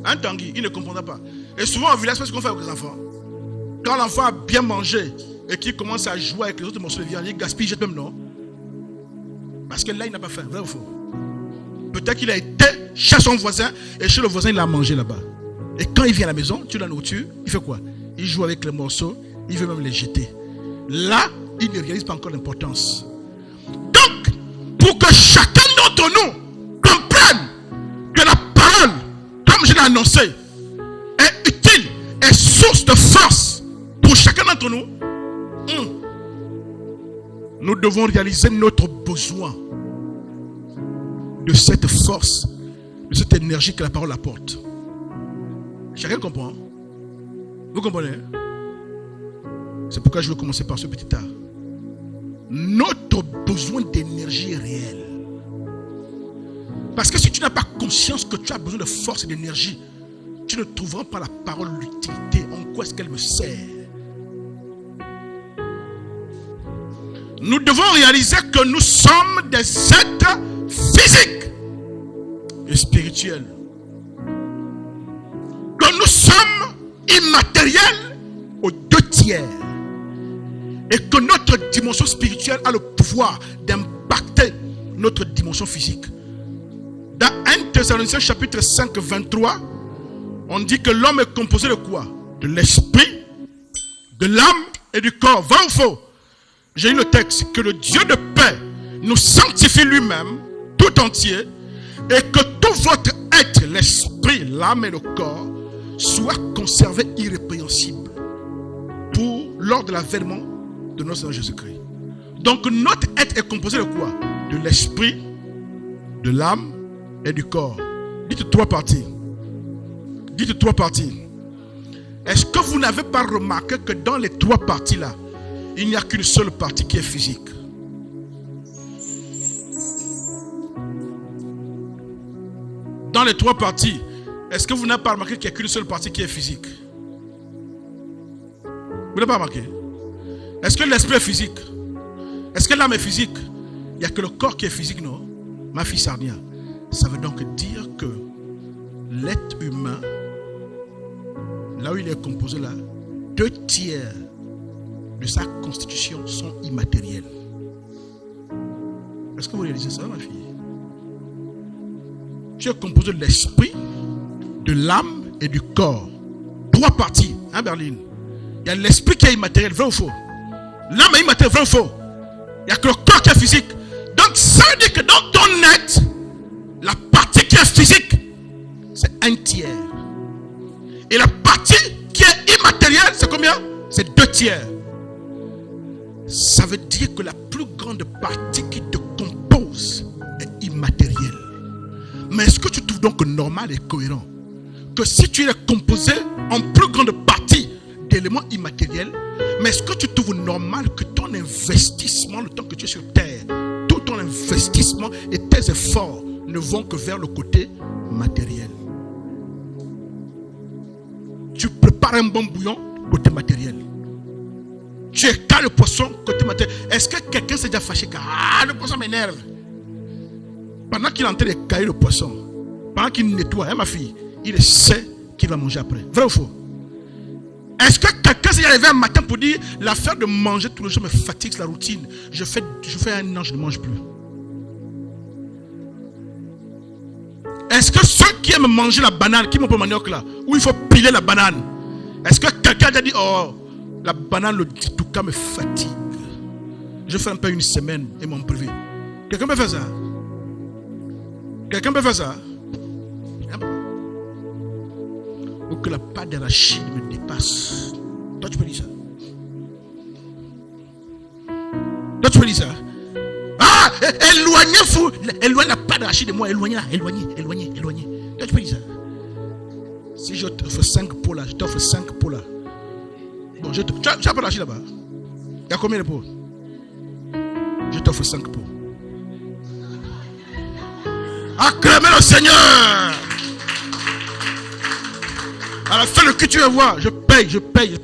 S1: un Tanguy, il ne comprendra pas. Et souvent au village, c'est ce qu'on fait avec les enfants. Quand l'enfant a bien mangé et qu'il commence à jouer avec les autres morceaux de viande, il gaspille, jette même, non? Parce que là, il n'a pas faim. Vrai ou faux? Peut-être qu'il a été chez son voisin et chez le voisin, il a mangé là-bas. Et quand il vient à la maison, tu la nourriture, il fait quoi? Il joue avec les morceaux, il veut même les jeter. Là, il ne réalise pas encore l'importance. Donc, pour que chacun d'entre nous comprenne que la parole, comme je l'ai annoncé, est utile, est source de force pour chacun d'entre nous, nous devons réaliser notre besoin de cette force, de cette énergie que la parole apporte. Chacun comprend? Vous comprenez? C'est pourquoi je veux commencer par ce petit tas. Notre besoin d'énergie est réel. Parce que si tu n'as pas conscience que tu as besoin de force et d'énergie, tu ne trouveras pas la parole l'utilité. En quoi est-ce qu'elle me sert? nous devons réaliser que nous sommes des êtres physiques et spirituels. Que nous sommes immatériels aux 2 tiers. Et que notre dimension spirituelle a le pouvoir d'impacter notre dimension physique. Dans 1 Thessaloniciens chapitre 5, 23, on dit que l'homme est composé de quoi? De l'esprit, de l'âme et du corps. Vrai ou faux? J'ai eu le texte. Que le Dieu de paix nous sanctifie lui-même, tout entier, et que tout votre être, l'esprit, l'âme et le corps, soit conservé irrépréhensible lors de l'avènement de notre Seigneur Jésus-Christ. Donc notre être est composé de quoi? De l'esprit, de l'âme et du corps. Dites 3 parties. Dites 3 parties. Est-ce que vous n'avez pas remarqué que dans les 3 parties-là, il n'y a qu'une seule partie qui est physique? Dans les 3 parties, est-ce que vous n'avez pas remarqué qu'il n'y a qu'une seule partie qui est physique? Vous n'avez pas remarqué? Est-ce que l'esprit est physique? Est-ce que l'âme est physique? Il n'y a que le corps qui est physique, non? Ma fille Sarnia. Ça veut donc dire que l'être humain, là où il est composé là, 2 tiers de sa constitution sont immatériels. Est-ce que vous réalisez ça, ma fille? Tu es composé de l'esprit, de l'âme et du corps. 3 parties, hein, Berlin? Il y a l'esprit qui est immatériel, vrai ou faux? L'âme est immatérielle, vrai ou faux? Il n'y a que le corps qui est physique. Donc ça veut dire que dans ton être, la partie qui est physique, c'est 1 tiers. Et la partie qui est immatérielle, c'est combien? C'est 2 tiers. Ça veut dire que la plus grande partie qui te compose est immatérielle. Mais est-ce que tu trouves donc normal et cohérent que si tu es composé en plus grande partie d'éléments immatériels, mais est-ce que tu trouves normal que ton investissement, le temps que tu es sur terre, tout ton investissement et tes efforts ne vont que vers le côté matériel? Tu prépares un bon bouillon côté matériel. Tu écales le poisson côté matériel. Est-ce que quelqu'un s'est déjà fâché? Le poisson m'énerve. Pendant qu'il est en train de cailler le poisson, pendant qu'il nettoie, hein, ma fille, il sait qu'il va manger après. Vrai ou faux? Est-ce que quelqu'un s'est arrivé un matin pour dire l'affaire de manger tous les jours me fatigue, la routine? Je fais 1 an, je ne mange plus. Est-ce que ceux qui aiment manger la banane, qui m'ont pas manioc là, où il faut piler la banane, est-ce que quelqu'un a dit, oh, la banane, le tout me fatigue? Je fais un peu 1 semaine et m'en priver. Quelqu'un peut faire ça? Quelqu'un peut faire ça? Ou que la pâte d'arachide me dépasse. Toi, tu peux dire ça? Toi, tu peux dire ça? Ah! Éloignez-vous! Éloignez la pâte d'arachide de moi. Éloignez-la. Éloignez. Toi, tu peux dire ça? Si je t'offre 5 pots là, je t'offre 5 pots là. Bon, tu as pas d'arachide là-bas? Il y a combien de pots? Je t'offre 5 pots. Acclamez le Seigneur! À la fin, le que tu vas voir, je paye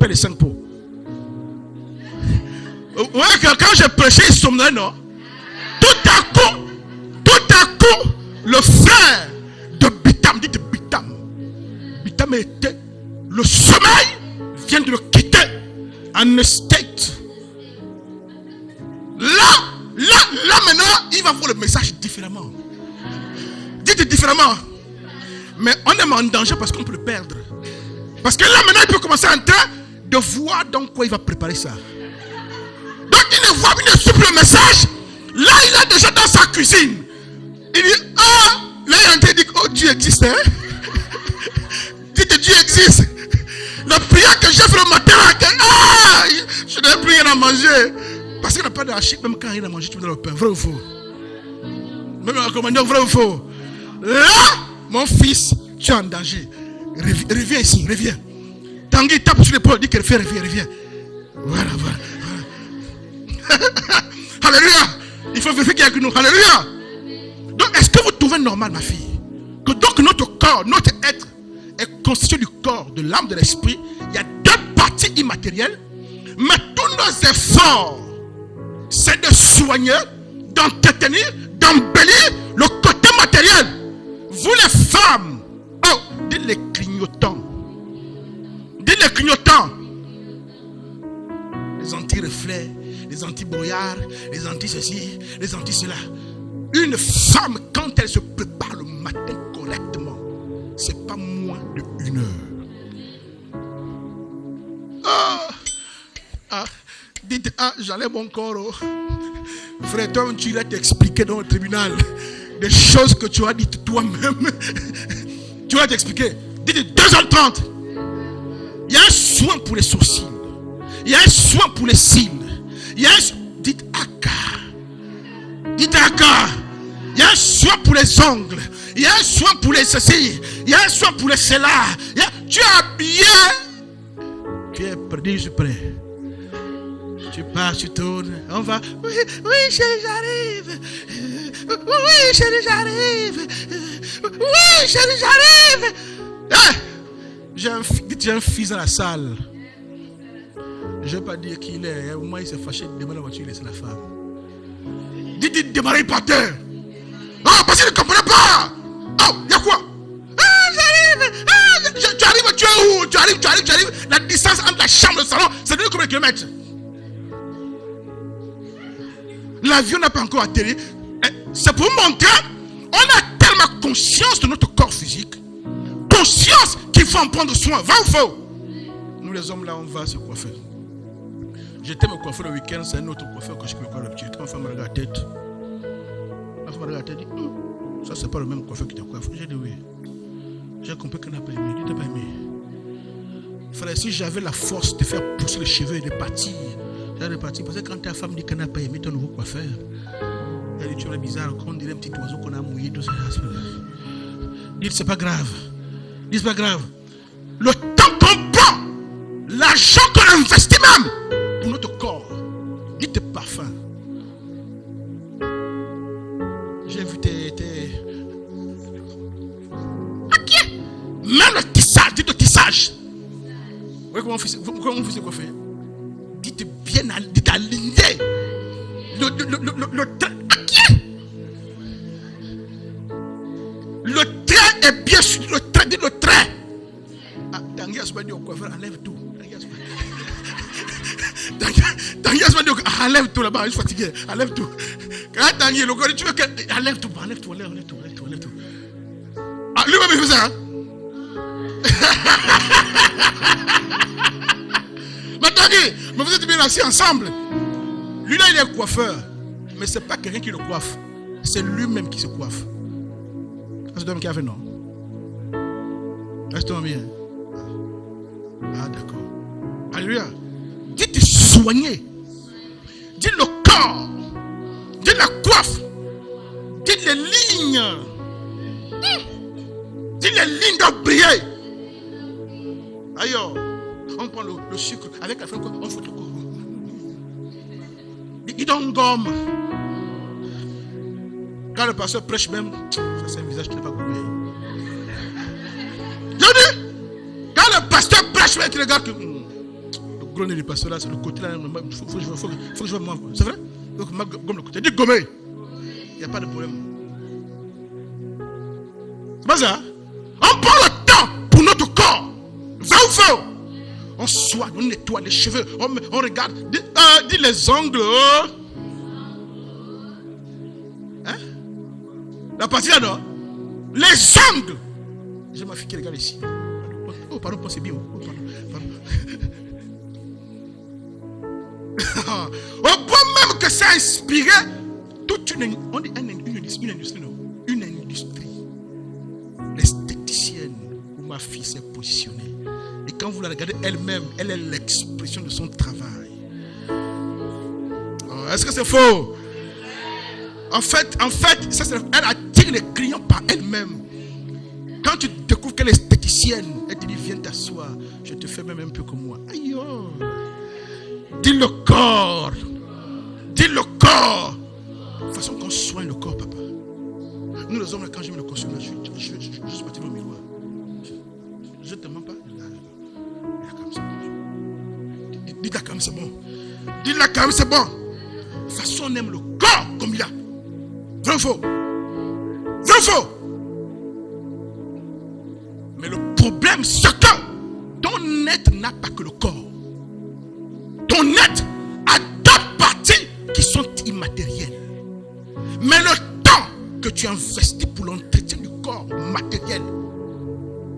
S1: les 5 pots. Ouais, quand j'ai prêché, il somnait, non? Tout à coup, le frère de Bitam, dit Bitam était, le sommeil vient de le quitter en state. Là maintenant, il va voir le message différemment. Dites différemment. Mais on est en danger parce qu'on peut le perdre. Parce que là maintenant il peut commencer en train de voir dans quoi il va préparer ça. Donc il ne voit, il ne suit plus le message. Là il est déjà dans sa cuisine. Il dit, ah, là il est en train de dire, oh Dieu existe, hein? Dites Dieu existe. La prière que j'ai fait le matin, ah, je n'avais plus rien à manger. Parce qu'il n'y a pas d'arachide, même quand il y a rien à manger, tu me donnes le pain. Vrai ou faux? Même un commandant, vrai ou faux? Là, mon fils, tu es en danger. Reviens ici, reviens. Tanguy tape sur l'épaule, dit qu'elle fait, reviens. Voilà. Alléluia. Il faut vérifier qu'il y a que nous. Alléluia. Donc, est-ce que vous trouvez normal, ma fille, que donc notre corps, notre être est constitué du corps, de l'âme, de l'esprit? Il y a 2 parties immatérielles, mais tous nos efforts c'est de soigner, d'entretenir, d'embellir le côté matériel. Vous les femmes, oh, dites les clignotants. Dites les clignotants. Les anti-reflets, les anti-brouillards, les anti-ceci, les anti-cela. Une femme, quand elle se prépare le matin correctement, c'est pas moins de 1 heure. Dites, j'enlève mon corps. Oh. Frère, toi, tu vas t'expliquer dans le tribunal des choses que tu as dites toi-même. Tu vas t'expliquer. Dites 2h30. Il y a un soin pour les sourcils. Il y a un soin pour les cils. Il y a un... Dites Aka. Dites Aka. Il y a un soin pour les ongles. Il y a un soin pour les ceci. Il y a un soin pour les cela. Tu es bien. Tu es prêt. Je suis prêt. Tu pars, tu tournes. On va. Oui, chérie, j'arrive. Oui, chérie, j'arrive. Oui, chérie, j'arrive. J'ai un fils dans la salle. Je ne vais pas dire qui il est. Au moins, il s'est fâché de démarrer la voiture, il laisse la femme. Dites démarrer par terre. Ah, parce qu'il ne comprenait pas. Oh, il y a quoi? J'arrive. Tu arrives, tu es où? Tu arrives. La distance entre la chambre et le salon, c'est de combien de kilomètres? L'avion n'a pas encore atterri. C'est pour montrer, on a tellement conscience de notre corps physique. Conscience qu'il faut en prendre soin. Va ou faux? Nous les hommes là, on va se coiffer. J'étais me coiffer le week-end, c'est un autre coiffeur que je me coiffe d'habitude. Quand ma femme me regarde la tête, dit, ça c'est pas le même coiffeur qui te coiffe. J'ai dit oui. J'ai compris qu'elle n'a pas aimé. Il n'a pas aimé. Frère, si j'avais la force de faire pousser les cheveux et de partir, j'allais partir. Parce que quand ta femme dit qu'elle n'a pas aimé ton nouveau coiffeur, elle dit tu es bizarre, on dirait un petit oiseau qu'on a mouillé. Dites c'est pas grave. Dites c'est pas grave. Le temps qu'on prend, l'argent qu'on investit même pour notre corps, dites parfum. J'ai vu tes... Ok. Même le tissage, dites le tissage. Vous voyez comment on fait coiffer? Dites bien, dites aligné. Le trait. Ok. Le trait est bien sûr. Le trait, dites le trait. Tanguy Asma dit au coiffeur, enlève tout. Tanguy Asma dit enlève tout là-bas, je suis fatigué. Enlève tout. Quand Tanguy, le gars, tu veux que. Enlève tout. Ah, lui-même il fait ça. Hein? Mais Tanguy, mais vous êtes bien assis ensemble. Lui là, il est coiffeur. Mais ce n'est pas quelqu'un qui le coiffe. C'est lui-même qui se coiffe. C'est un qui a fait non. Restons bien. Ah, d'accord. Alléluia. Dites soigner. Dites le corps. Dites la coiffe. Dites les lignes. Dites les lignes doivent briller. Ailleurs, on prend le sucre avec la fin, on fout le corps. Il donne gomme. Quand le pasteur prêche même, ça c'est un visage qui n'est pas gommé. Je dis, quand le pasteur prêche même, tu regardes que le gros nez du pasteur là, c'est le côté là, il faut que je vois moi. C'est vrai? Donc, gomme le côté. Dis gommé. Il n'y a pas de problème. C'est pas ça? On prend le temps pour notre corps. Va ou faux? On soigne, on nettoie les cheveux, on regarde. Dis les ongles. Hein? La partie là, non? Les ongles. J'ai ma fille qui regarde ici. Oh, pardon, c'est bien. Oh, pardon. Au point même que ça a inspiré toute une industrie, non? Une industrie. L'esthéticienne où ma fille s'est positionnée. Et quand vous la regardez elle-même, elle est l'expression de son travail. Oh, est-ce que c'est faux? En fait, ça, elle attire les clients par elle-même. Quand tu découvres qu'elle est esthéticienne, elle te dit viens t'asseoir, je te fais même un peu comme moi. Aïe, oh. Dis le corps. Dis le corps. De toute façon qu'on soigne le corps, papa. Nous les hommes, quand je mets le costume, je suis juste parti au miroir. Je ne te mens pas. Dis-la quand même c'est bon. Dis-la quand même c'est bon. De toute si on aime le corps comme il a. Vrai ou faux? Vrai ou faux? Mais le problème, c'est que ton être n'a pas que le corps. Ton être a deux parties qui sont immatérielles. Mais le temps que tu investis pour l'entretien du corps matériel,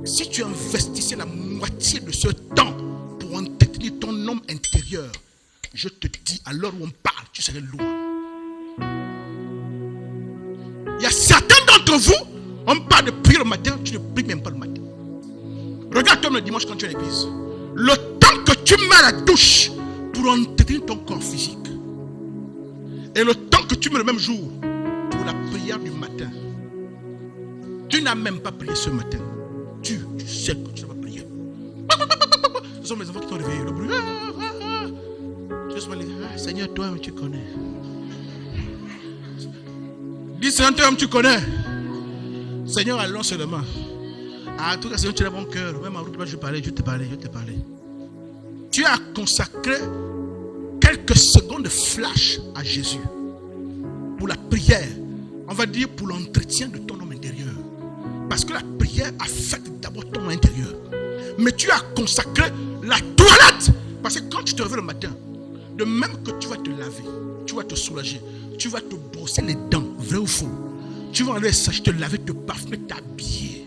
S1: si tu investissais la moitié de ce temps pour entretenir ton homme intérieur, je te dis, à l'heure où on parle, tu serais loin. Il y a certains d'entre vous, on parle de prier le matin, tu ne pries même pas le matin. Regarde-toi le dimanche quand tu es à l'église. Le temps que tu mets à la douche pour entretenir ton corps physique et le temps que tu mets le même jour pour la prière du matin, tu n'as même pas prié ce matin. Tu sais que tu n'as pas prié. Ce sont mes enfants qui t'ont réveillé. Le bruit. Seigneur, toi-même tu connais. Dis Seigneur, toi-même tu connais. Seigneur, allons seulement. Ah, tout cas, Seigneur, tu as mon cœur. Même en route, je te parlais. Tu as consacré quelques secondes de flash à Jésus pour la prière. On va dire pour l'entretien de ton homme intérieur. Parce que la prière affecte d'abord ton homme intérieur. Mais tu as consacré la toilette. Parce que quand tu te réveilles le matin, de même que tu vas te laver, tu vas te soulager, tu vas te brosser les dents, vrai ou faux. Tu vas enlever ça, te laver, te parfumer, t'habiller.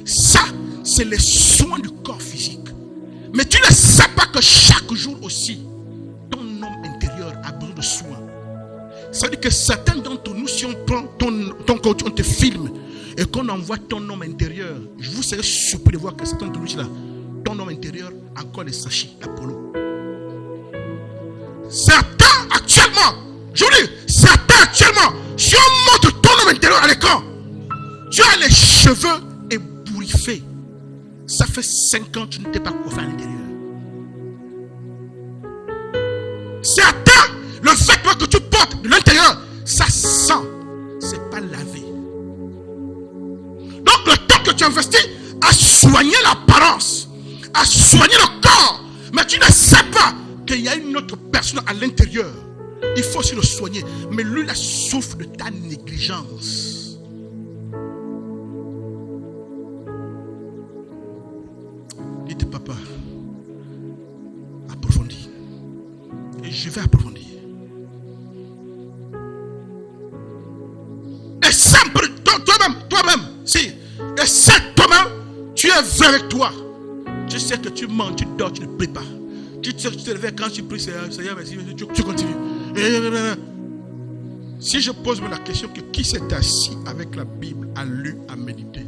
S1: Ça, c'est les soins du corps physique. Mais tu ne sais pas que chaque jour aussi, ton homme intérieur a besoin de soins. Ça veut dire que certains d'entre nous, si on prend ton corps, on te filme et qu'on envoie ton homme intérieur, je vous serais surpris de voir que certains d'entre nous là, ton homme intérieur a encore les sachets, l'Apollo. Certains actuellement, je vous dis, certains actuellement, si on montre ton homme intérieur à l'écran, tu as les cheveux ébouriffés. Ça fait 5 ans que tu ne t'es pas coiffé à l'intérieur. Certains, le vêtement que tu portes de l'intérieur, ça sent. C'est pas lavé. Donc le temps que tu investis à soigner l'apparence, à soigner le corps, mais tu ne sais pas qu'il y a une autre personne à l'intérieur. Il faut aussi le soigner. Mais lui, il souffre de ta négligence. Dites papa, approfondis. Et je vais approfondir. Et simple, toi-même, si. Et c'est toi-même, tu es vrai avec toi. Tu sais que tu mens, tu dors, tu ne pries pas. Tu te réveilles quand tu pries, Seigneur, merci, tu continues. Si je pose la question que qui s'est assis avec la Bible, a lu, a médité,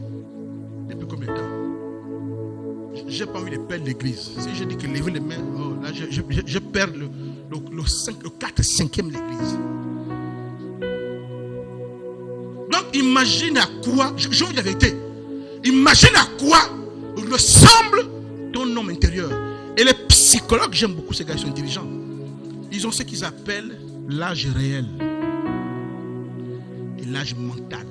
S1: depuis combien de temps? J'ai pas envie de perdre l'église. Si je dis que lever les mains, oh, là, je perds le 4, 5e de l'église. Donc imagine à quoi, je vous dis la vérité, imagine à quoi ressemble ton homme intérieur. Et les psychologues, j'aime beaucoup ces gars, ils sont intelligents. Ils ont ce qu'ils appellent l'âge réel et l'âge mental.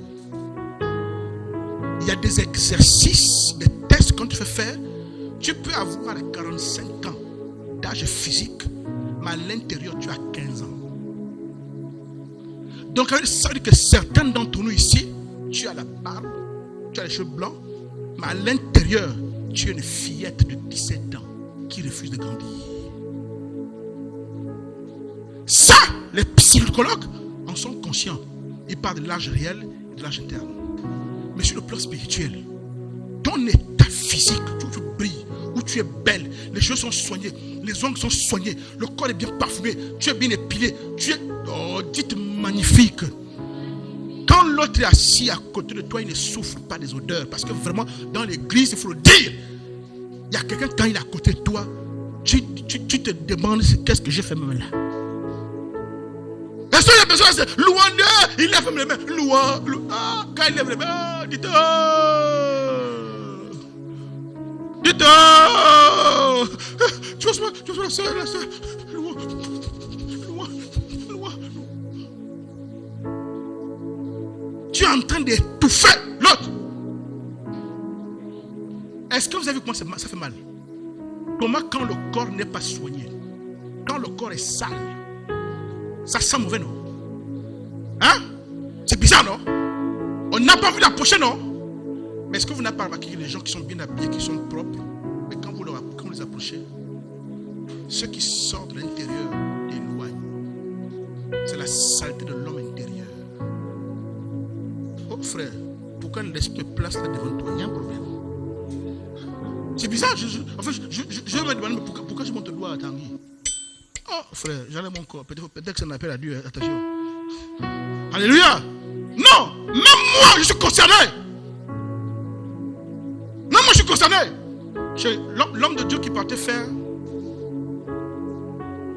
S1: Il y a des exercices, des tests qu'on te fait faire. Tu peux avoir 45 ans d'âge physique, mais à l'intérieur, tu as 15 ans. Donc, ça veut dire que certains d'entre nous ici, tu as la barbe, tu as les cheveux blancs, mais à l'intérieur, tu es une fillette de 17 ans qui refuse de grandir. Ça, les psychologues en sont conscients. Ils parlent de l'âge réel et de l'âge interne. Mais sur le plan spirituel, ton état physique, tu brilles, où tu es belle, les cheveux sont soignés, les ongles sont soignés, le corps est bien parfumé, tu es bien épilé, tu es, dites magnifique. Quand l'autre est assis à côté de toi, il ne souffre pas des odeurs. Parce que vraiment, dans l'église, il faut le dire, il y a quelqu'un quand il est à côté de toi, tu te demandes qu'est-ce que j'ai fait même là. Est-ce que la personne c'est louange, il lève les mains, louange, quand il lève les mains, dites tu vois la soeur, louange. Tu es en train d'étouffer l'autre. Est-ce que vous avez vu comment ça fait mal? Comment quand le corps n'est pas soigné, quand le corps est sale, ça sent mauvais, non? bizarre, non? On n'a pas vu l'approcher, non? Mais est-ce que vous n'avez pas remarqué que les gens qui sont bien habillés, qui sont propres, mais quand vous les approchez, ceux qui sortent de l'intérieur éloignent. C'est la saleté de l'homme intérieur. Oh frère, pourquoi l'esprit place là devant toi? Il y a un problème. C'est bizarre. Je me demande pourquoi je monte le doigt à Tanguy. Oh frère, j'enlève mon corps. Peut-être que c'est un appel à Dieu. Attention. Alléluia. Non, même moi je suis concerné. Même moi je suis concerné. L'homme de Dieu qui partait faire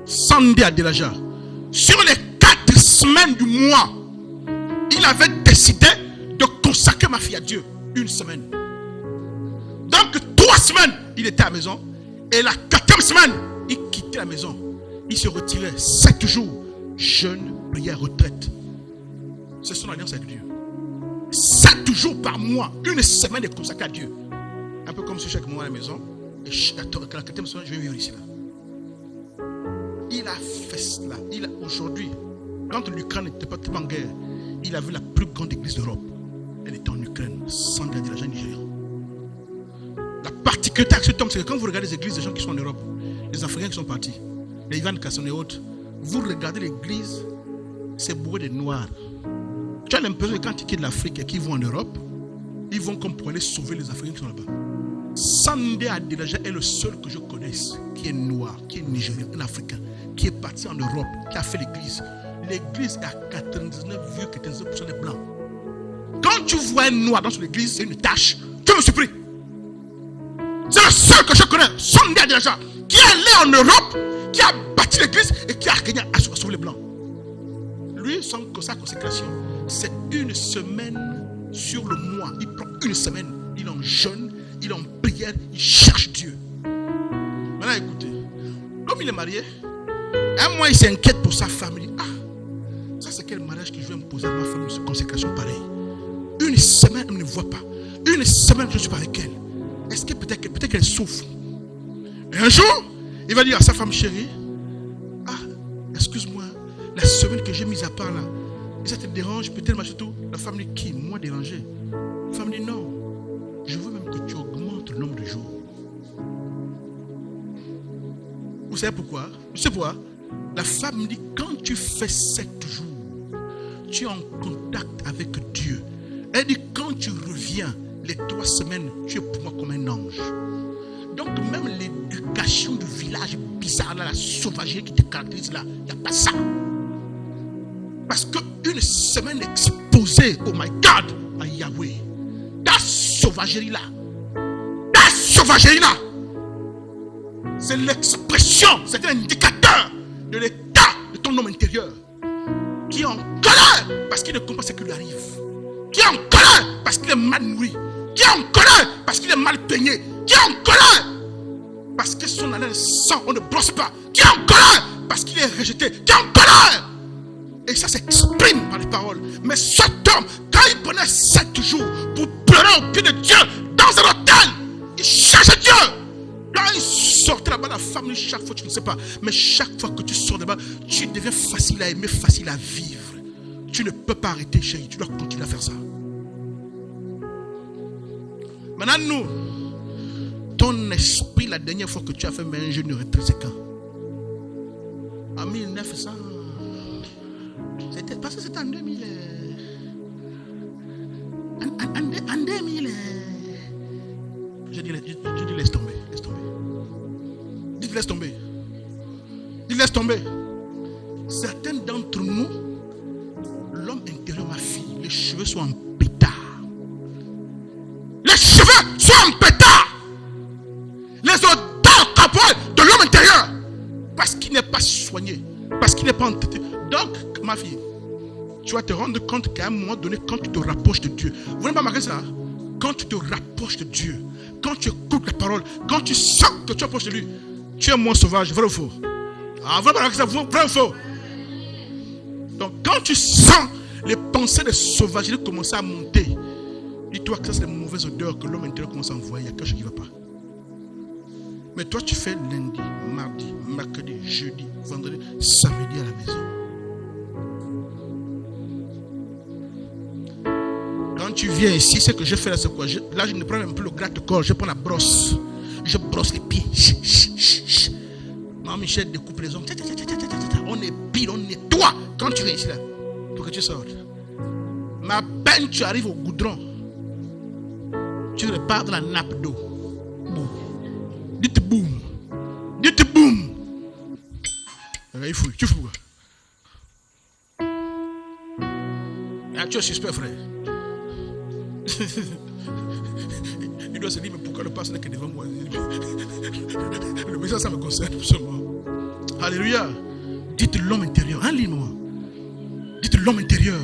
S1: Sandé à Delaja. Sur les 4 semaines du mois, il avait décidé de consacrer ma fille à Dieu. 1 semaine. Donc 3 semaines, il était à la maison. Et la 4e semaine, il quittait la maison. Il se retirait 7 jours. Jeûne, prière, retraite. C'est son alliance avec Dieu. 7 jours par mois. 1 semaine est consacrée à Dieu. Un peu comme si chaque mois à la maison. Et la 4e semaine, je vais vivre ici là. Il a fait cela. Aujourd'hui, quand l'Ukraine n'était pas en guerre, il a vu la plus grande église d'Europe. Elle était en Ukraine, sans garder l'argent nigérian. La particularité avec cet homme, c'est que quand vous regardez les églises des gens qui sont en Europe, les Africains qui sont partis, les Ivan Kasson et autres, vous regardez l'église, c'est bourré de noirs. Tu as l'impression que quand ils quittent l'Afrique et qu'ils vont en Europe, ils vont comme pour aller sauver les Africains qui sont là-bas. Sandé Adelaja est le seul que je connaisse qui est noir, qui est nigérien, un Africain, qui est parti en Europe, qui a fait l'église. L'église est à 99,99% des blancs. Quand tu vois un noir dans l'église, c'est une tâche. Tu me surpris. C'est le seul que je connais, Sandé Adelaja, qui est allé en Europe, qui a bâti l'église et qui a gagné à sauver les blancs. Lui, sa consécration, c'est 1 semaine sur le mois. Il prend 1 semaine, il en jeûne, il en prière, il cherche Dieu. Maintenant écoutez, comme il est marié, un mois il s'inquiète pour sa famille. Ah, ça c'est quel mariage que je vais imposer à ma famille, cette consécration pareille. 1 semaine, elle ne me voit pas. 1 semaine, je ne suis pas avec elle. Est-ce que peut-être qu'elle souffre? Et un jour, il va dire à sa femme chérie, ah, excuse-moi, la semaine que j'ai mise à part là, et ça te dérange peut-être, mais surtout, la femme dit qui? Moi déranger. La femme dit non, je veux même que tu augmentes le nombre de jours. Vous savez pourquoi? Vous savez pourquoi? La femme dit quand tu fais 7 jours, tu es en contact avec Dieu. Elle dit quand tu reviens, les 3 semaines, tu es pour moi comme un ange. Donc même l'éducation du village bizarre là, la sauvagerie qui te caractérise là, il n'y a pas ça. Parce qu'une semaine exposée, oh my God, à Yahweh, ta sauvagerie là, c'est l'expression, c'est un indicateur de l'état de ton homme intérieur qui est en colère parce qu'il ne comprend pas ce qui lui arrive, qui est en colère parce qu'il est mal nourri, qui est en colère parce qu'il est mal peigné, qui est en colère parce que son haleine sent, on ne brosse pas, qui est en colère parce qu'il est rejeté, qui est en colère. Et ça s'exprime par les paroles. Mais cet homme, quand il prenait 7 jours pour pleurer au pied de Dieu dans un hôtel, il cherchait Dieu. Quand il sortait là-bas, la femme, chaque fois, tu ne sais pas, mais chaque fois que tu sors là-bas, tu deviens facile à aimer, facile à vivre. Tu ne peux pas arrêter, chérie, tu dois continuer à faire ça. Maintenant, nous, ton esprit, la dernière fois que tu as fait un jeûne de retraite, c'est quand? En 1900. C'était parce que c'était en 2000. En 2000. Je dis laisse tomber. Dites laisse tomber. Dites laisse tomber. Certains d'entre nous, l'homme intérieur, ma fille, les cheveux sont en pétard. Les cheveux sont en pétard. Les odeurs corporelles de l'homme intérieur. Parce qu'il n'est pas soigné. Parce qu'il n'est pas entêté. Donc, ma fille, tu vas te rendre compte qu'à un moment donné, quand tu te rapproches de Dieu, vous n'avez pas marqué ça? Quand tu te rapproches de Dieu, quand tu écoutes la parole, quand tu sens que tu approches de lui, tu es moins sauvage, vrai ou faux? Ah, vous n'avez pas marqué ça, vrai ou faux? Donc, quand tu sens les pensées de sauvagerie commencer à monter, dis-toi que ça, c'est les mauvaises odeurs que l'homme intérieur commence à envoyer. Il y a quelque chose qui ne va pas. Mais toi, tu fais lundi, mardi, mercredi, jeudi, vendredi, samedi à la maison. tu viens ici, ce que je fais là, c'est quoi? Là, je ne prends même plus le gratte-corps, je prends la brosse. Je brosse les pieds. Maman Michel découpe les ongles. On épile, on nettoie. Quand tu viens ici là, pour que tu sortes. Mais à peine tu arrives au goudron, tu repars dans la nappe d'eau. Boum. Dites boum. Dites boum. Il fouille. Tu fous. Ah, tu es suspect, frère. Il doit se dire, mais pourquoi le pasteur n'est que devant moi? Le message, ça me concerne absolument. Alléluia. Dites l'homme intérieur. Un livre, moi. Dites l'homme intérieur.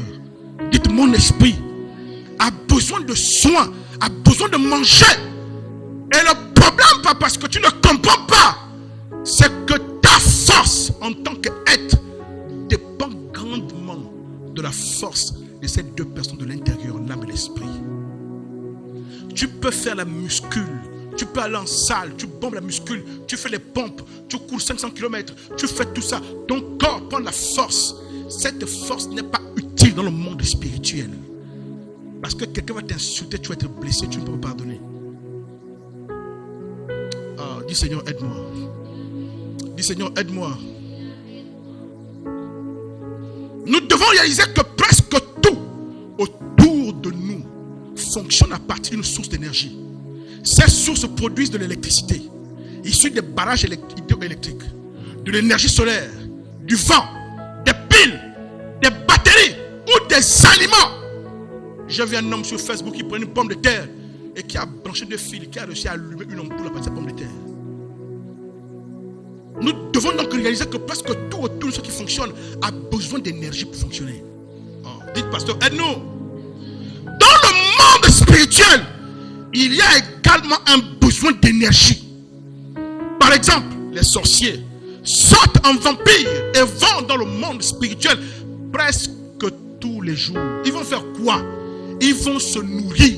S1: Dites mon esprit a besoin de soins, a besoin de manger. Et le problème, pas parce que tu ne comprends pas, c'est que ta force en tant qu'être dépend grandement de la force de ces deux personnes de l'intérieur, l'âme et l'esprit. Tu peux faire la muscule, tu peux aller en salle, tu bombes la muscule, tu fais les pompes, tu cours 500 km, tu fais tout ça. Ton corps prend la force. Cette force n'est pas utile dans le monde spirituel. Parce que quelqu'un va t'insulter, tu vas être blessé, tu ne peux pas pardonner. Ah, dis Seigneur, aide-moi. Dis Seigneur, aide-moi. Nous devons réaliser que presque tout autour de nous fonctionne à partir d'une source d'énergie. Ces sources produisent de l'électricité, issue des barrages hydroélectriques, de l'énergie solaire, du vent, des piles, des batteries ou des aliments. J'ai vu un homme sur Facebook qui prenait une pomme de terre et qui a branché deux fils, qui a réussi à allumer une ampoule à partir de sa pomme de terre. Nous devons donc réaliser que presque tout autour de ce qui fonctionne a besoin d'énergie pour fonctionner. Oh, dites pasteur, aide-nous. Dans le monde spirituel, il y a également un besoin d'énergie. Par exemple, les sorciers sortent en vampire et vont dans le monde spirituel presque tous les jours. Ils vont faire quoi? Ils vont se nourrir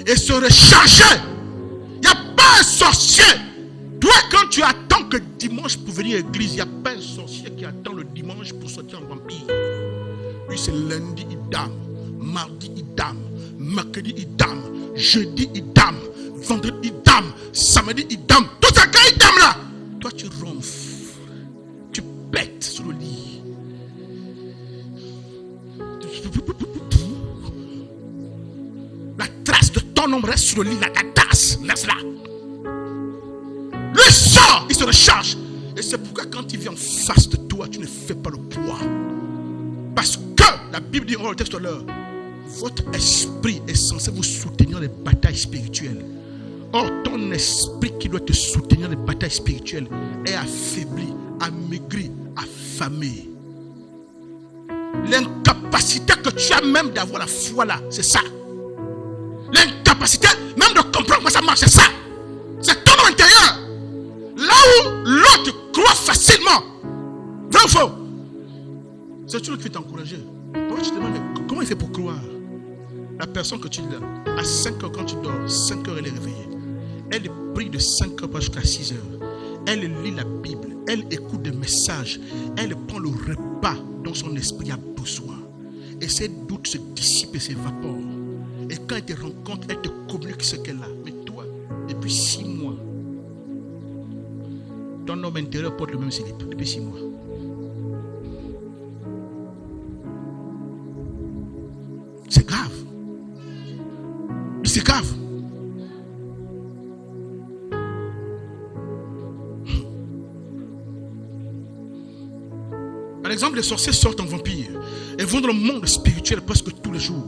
S1: et se recharger. Il n'y a pas un sorcier. Toi, quand tu attends que dimanche pour venir à l'église, il n'y a pas un sorcier qui attend le dimanche pour sortir en vampire. Lui, c'est lundi, il dame. Mardi, il dame. Mercredi, il dame. Jeudi, il dame. Vendredi, il dame. Samedi, il dame. Tout ça, quand il dame là, toi, tu ronfles. Tu pètes sur le lit. La trace de ton ombre reste sur le lit, la tasse, laisse-la. Lui sort, il se recharge. Et c'est pourquoi quand il vient en face de toi, tu ne fais pas le poids. Parce que la Bible dit, on va le texte de l'heure, votre esprit est censé vous soutenir dans les batailles spirituelles. Or, ton esprit qui doit te soutenir dans les batailles spirituelles est affaibli, amaigri, affamé. L'incapacité que tu as même d'avoir la foi là, c'est ça. L'incapacité même de comprendre comment ça marche, c'est ça. C'est ton intérieur. Là où l'autre croit facilement. Vrai ou faux? C'est toujours qui fait t'encourager. Toi, tu te demandes, mais comment il fait pour croire? La personne que tu dis là, à 5 heures quand tu dors, 5 heures elle est réveillée. Elle prie de 5 heures jusqu'à 6 heures. Elle lit la Bible. Elle écoute des messages. Elle prend le repas dont son esprit a besoin. Et ses doutes se dissipent et s'évaporent. Et quand elle te rencontre, elle te communique ce qu'elle a. Mais toi, depuis 6 mois, ton homme intérieur porte le même slip. Depuis 6 mois. C'est grave. C'est grave. Par exemple, les sorciers sortent en vampire et vont dans le monde spirituel presque tous les jours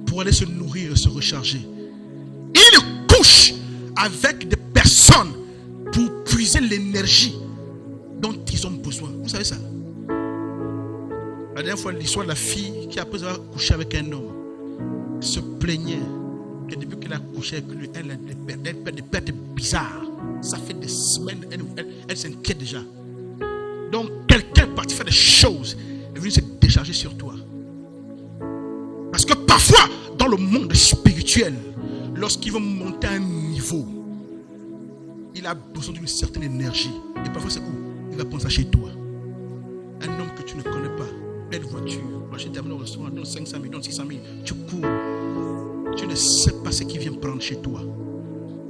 S1: pour aller se nourrir et se recharger. Ils couchent avec des personnes pour puiser l'énergie dont ils ont besoin. Vous savez ça? La dernière fois, l'histoire de la fille qui, après avoir couché avec un homme, se plaignait que depuis qu'elle a couché avec lui, elle a des pertes bizarres. Ça fait des semaines, elle s'inquiète déjà. Donc, quelqu'un est parti faire des choses et est venu se décharger sur toi. Parce que parfois, dans le monde spirituel, lorsqu'il veut monter à un niveau, il a besoin d'une certaine énergie. Et parfois, c'est où? Il va prendre ça chez toi. Un homme que tu ne connais pas, belle voiture, machin terminé au restaurant, donne 500 000, donne 600 000, tu cours. Tu ne sais pas ce qu'il vient prendre chez toi.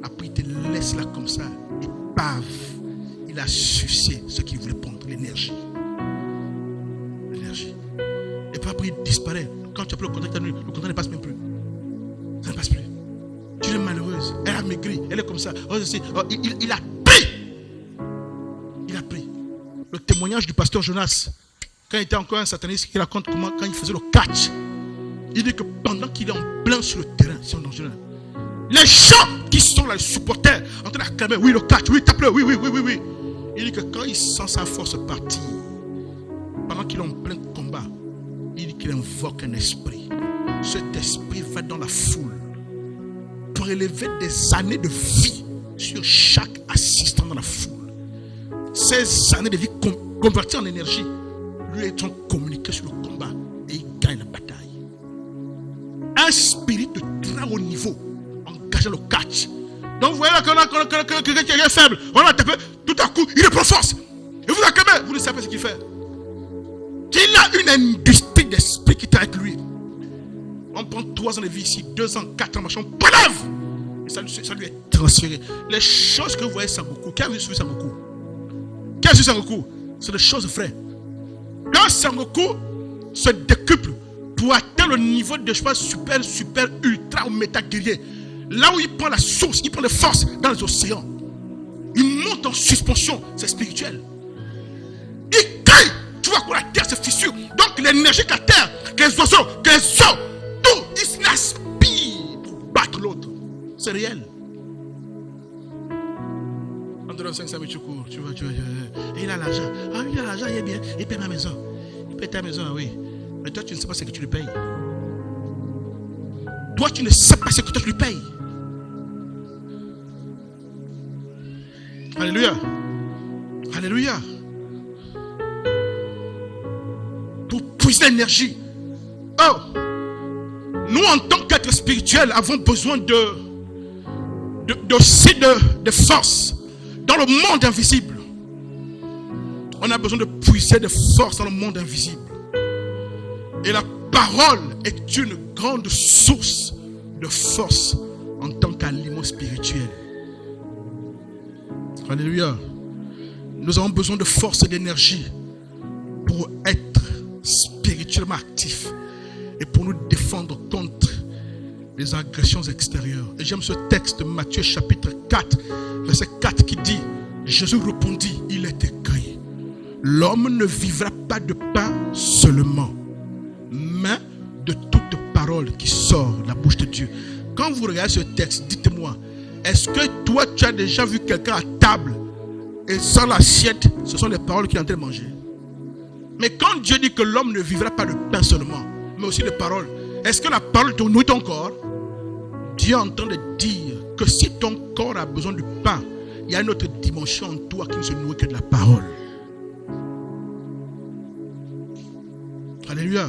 S1: Après, il te laisse là comme ça. Et paf, il a sucé ce qu'il voulait prendre, l'énergie. L'énergie. Et puis après, il disparaît. Quand tu appelles le contact à lui, le contact ne passe même plus. Ça ne passe plus. Tu es malheureuse. Elle a maigri. Elle est comme ça. Oh, il a pris. Il a pris. Le témoignage du pasteur Jonas, quand il était encore un sataniste, il raconte comment, quand il faisait le catch, il dit que pendant qu'il est en plein sur le terrain, c'est dangereux. Les gens qui sont là, les supporters, en train d'acclamer, oui, le catch, oui, tape-le, oui. Il dit que quand il sent sa force partir, pendant qu'il est en plein combat, il dit qu'il invoque un esprit. Cet esprit va dans la foule pour élever des années de vie sur chaque assistant dans la foule. Ces années de vie converties en énergie lui sont communiquées sur le combat et il gagne la bataille. Un spirit de très haut niveau engage le catch. Donc vous voyez là quelqu'un qui est faible, on l'a tapé, tout à coup il reprend force. Et vous acclamez, vous ne savez pas ce qu'il fait. Il a une industrie d'esprit qui est avec lui. On prend 3 ans de vie ici, 2 ans, 4 ans, machin, on prélève. Et ça lui est transféré. Les choses que vous voyez Sangoku, qui a vu Sangoku? Qui a vu Sangoku? C'est des choses vraies. Quand Sangoku se décuple pour atteindre le niveau de cheval super, ultra ou méta guerrier, là où il prend la source, il prend les forces dans les océans, il monte en suspension, c'est spirituel. Il caille, tu vois que la terre se fissure. Donc l'énergie que la terre, que les oiseaux, que les eaux, tout, il s'inspire pour battre l'autre. C'est réel. On te donne 500 000, tu cours, tu vois. Et il a l'argent. Ah, il a l'argent, il est bien. Il paie ma maison. Il paie ta maison, oui. Mais toi, tu ne sais pas ce que tu lui payes. Toi, tu ne sais pas ce que toi, tu lui payes. Alléluia. Alléluia. Pour puiser l'énergie. Oh, nous, en tant qu'êtres spirituels, avons besoin aussi de force dans le monde invisible. On a besoin de puiser de force dans le monde invisible. Et la parole est une grande source de force en tant qu'aliment spirituel. Alléluia. Nous avons besoin de force et d'énergie pour être spirituellement actifs et pour nous défendre contre les agressions extérieures. Et j'aime ce texte de Matthieu chapitre 4, verset 4 qui dit, Jésus répondit, il est écrit, l'homme ne vivra pas de pain seulement, mais de toute parole qui sort de la bouche de Dieu. Quand vous regardez ce texte, dites-moi, est-ce que toi tu as déjà vu quelqu'un à table et sans l'assiette, ce sont les paroles qu'il est en train de manger? Mais quand Dieu dit que l'homme ne vivra pas de pain seulement, mais aussi de paroles, est-ce que la parole te nourrit ton corps? Dieu est en train de dire que si ton corps a besoin du pain, il y a une autre dimension en toi qui ne se nourrit que de la parole. Alléluia.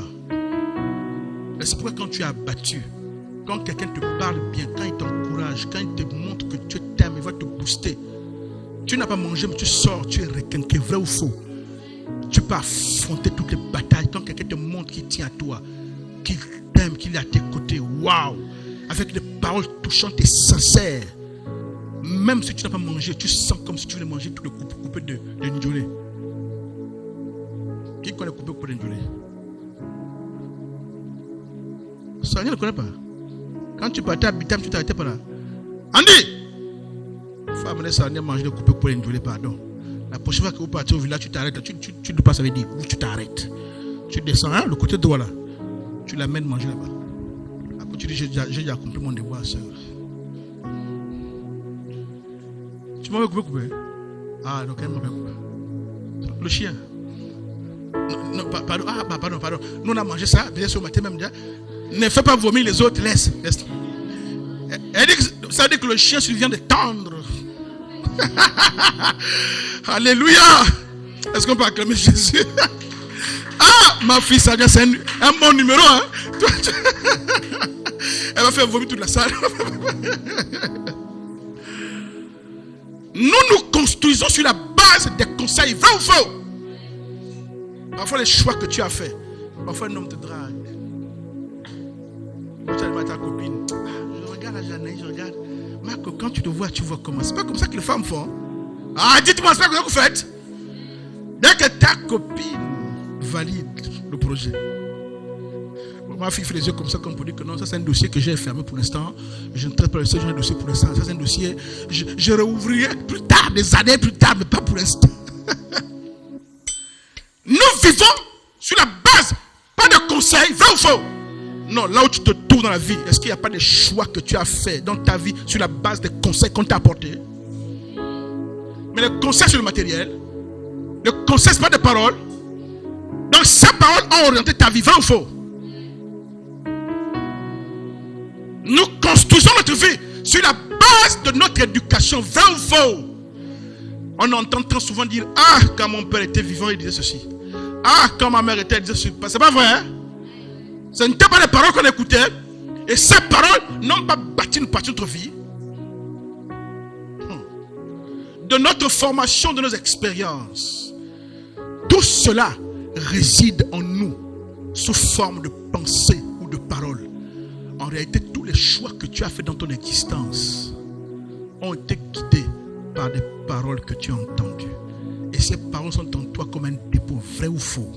S1: Et c'est pourquoi quand tu es abattu, quand quelqu'un te parle bien, quand il t'encourage, quand il te montre que Dieu t'aime, il va te booster. Tu n'as pas mangé, mais tu sors, tu es requinqué, vrai ou faux. Tu peux affronter toutes les batailles quand quelqu'un te montre qu'il tient à toi, qu'il t'aime, qu'il est à tes côtés. Waouh! Avec des paroles touchantes et sincères. Même si tu n'as pas mangé, tu sens comme si tu voulais manger tout le coupé de Ndjolé. Qui connaît le coupé de Ndjolé? Ça, ne connaît pas. Quand tu partais à Bitam, tu t'arrêtais pas là. Andy! Il faut amener ça, manger le coupé pour Ndjolé, pardon. La prochaine fois que vous partez au village, tu t'arrêtes. Tu ne passes avec des où tu t'arrêtes. Tu descends, hein, le côté droit là. Tu l'amènes manger là-bas. Après, tu dis, j'ai déjà accompli mon devoir, sœur. Tu m'avais coupé. Ah, donc elle m'avait coupé. Le chien. Non, pardon. Ah, pardon. Nous, on a mangé ça, bien sûr, au matin même. Ne fais pas vomir les autres, laisse. Elle dit que, ça veut dire que le chien vient de tendre. Alléluia. Est-ce qu'on peut acclamer Jésus? Ah, ma fille, ça c'est un bon numéro, hein? Elle va faire vomir toute la salle. Nous construisons sur la base des conseils, vrai ou faux? Parfois les choix que tu as faits, parfois un homme te drague. Quand tu as ta copine, je regarde la Janaï, je regarde. Marc, quand tu te vois, tu vois comment. C'est pas comme ça que les femmes font. Ah, dites-moi, c'est pas comme ça que vous faites. Dès que ta copine valide le projet. Bon, ma fille fait les yeux comme ça, comme pour dire que non, ça c'est un dossier que j'ai fermé pour l'instant. Je ne traite pas le sujet, j'ai un dossier pour l'instant. Ça c'est un dossier, je réouvrirai plus tard, des années plus tard, mais pas pour l'instant. Nous vivons sur la base, pas de conseils, vrai ou faux? Non, là où tu te trouves dans la vie, est-ce qu'il n'y a pas des choix que tu as fait dans ta vie sur la base des conseils qu'on t'a apportés? Mais les conseils sur le matériel, le conseil, ce n'est pas des paroles. Donc, ces paroles ont orienté ta vie, vrai ou faux? Nous construisons notre vie sur la base de notre éducation, vrai ou faux? On entend très souvent dire: ah, quand mon père était vivant, il disait ceci. Ah, quand ma mère était, elle disait ceci. C'est pas vrai, hein? Ce n'étaient pas les paroles qu'on écoutait. Et ces paroles n'ont pas bâti une partie de notre vie. De notre formation, de nos expériences. Tout cela réside en nous sous forme de pensée ou de parole. En réalité, tous les choix que tu as faits dans ton existence ont été guidés par des paroles que tu as entendues. Et ces paroles sont en toi comme un dépôt, vrai ou faux.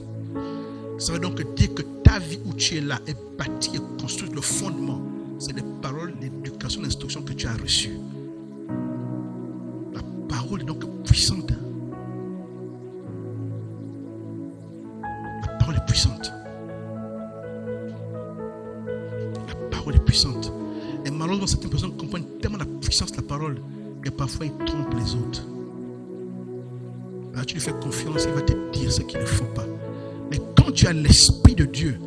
S1: Ça veut donc dire que ta vie où tu es là est bâtie et construite. Le fondement, c'est les paroles, l'éducation, l'instruction que tu as reçues. La parole est donc puissante. La parole est puissante. La parole est puissante. Et malheureusement, certaines personnes comprennent tellement la puissance de la parole que parfois ils trompent les autres. Là, tu lui fais confiance, il va te dire ce qu'il ne faut pas. Mais quand tu as l'Esprit de Dieu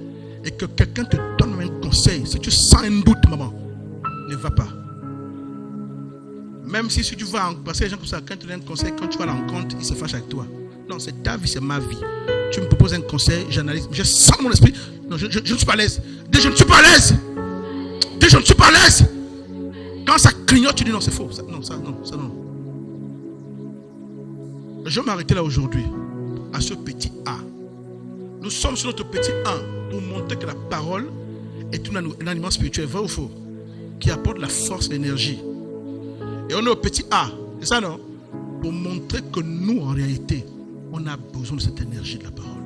S1: et que quelqu'un te donne un conseil, si tu sens un doute, maman, ne va pas. Même si tu vas, parce que les gens comme ça, quand tu donnes un conseil, quand tu vas à la rencontre, ils se fâchent avec toi. Non, c'est ta vie, c'est ma vie. Tu me proposes un conseil, j'analyse, je sens mon esprit. Non, je ne suis pas à l'aise. Dès je ne suis pas à l'aise. Dès je ne suis pas à l'aise. Quand ça clignote, tu dis non, c'est faux. Ça, non, ça, non, ça, non. Je vais m'arrêter là aujourd'hui, à ce petit A. Nous sommes sur notre petit 1 pour montrer que la parole est un aliment spirituel, vrai ou faux, qui apporte la force et l'énergie. Et on est au petit A, c'est ça non? Pour montrer que nous, en réalité, on a besoin de cette énergie de la parole.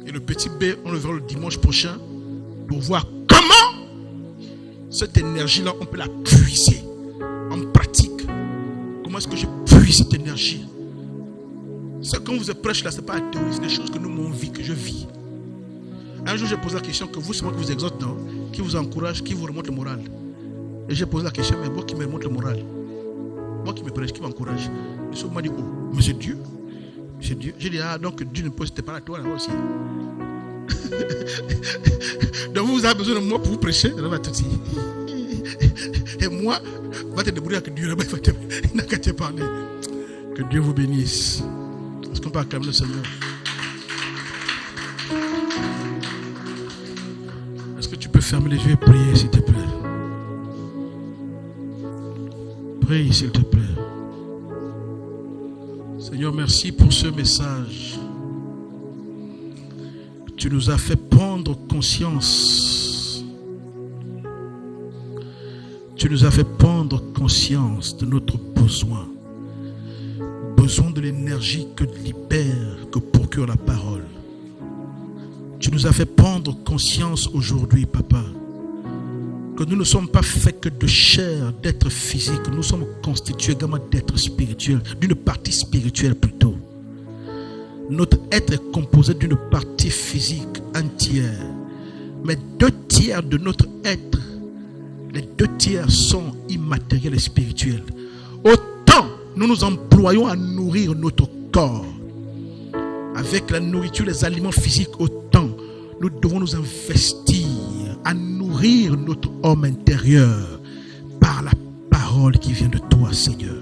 S1: Et le petit B, on le verra le dimanche prochain pour voir comment cette énergie-là, on peut la puiser en pratique. Comment est-ce que je puise cette énergie? Ce qu'on vous prêche là, ce n'est pas la théorie, c'est des choses que nous, on vit, que je vis. Un jour, j'ai posé la question que vous, c'est moi qui vous exhorte, non? Qui vous encourage, qui vous remonte le moral. Et j'ai posé la question, mais moi qui me remonte le moral, moi qui me prêche, qui m'encourage. Et ça m'a dit, oh, mais c'est Dieu. C'est Dieu. J'ai dit, ah, donc Dieu ne pose pas à toi là aussi. Donc vous avez besoin de moi pour vous prêcher. Et moi, va te débrouiller avec Dieu là-bas, il n'a qu'à te parler. Que Dieu vous bénisse. Est-ce qu'on peut acclamer le Seigneur? Est-ce que tu peux fermer les yeux et prier, s'il te plaît? Prie, s'il te plaît. Seigneur, merci pour ce message. Tu nous as fait prendre conscience. Tu nous as fait prendre conscience de notre besoin. Besoin de l'énergie que libère, que procure la parole. Tu nous as fait prendre conscience aujourd'hui, Papa, que nous ne sommes pas faits que de chair, d'être physique. Nous sommes constitués également d'être spirituels, d'une partie spirituelle plutôt. Notre être est composé d'une partie physique, un tiers. Mais 2 tiers de notre être, les 2 tiers sont immatériels et spirituels. Autant nous nous employons à nourrir notre corps avec la nourriture, les aliments physiques, autant nous devons nous investir à nourrir notre homme intérieur par la parole qui vient de toi, Seigneur.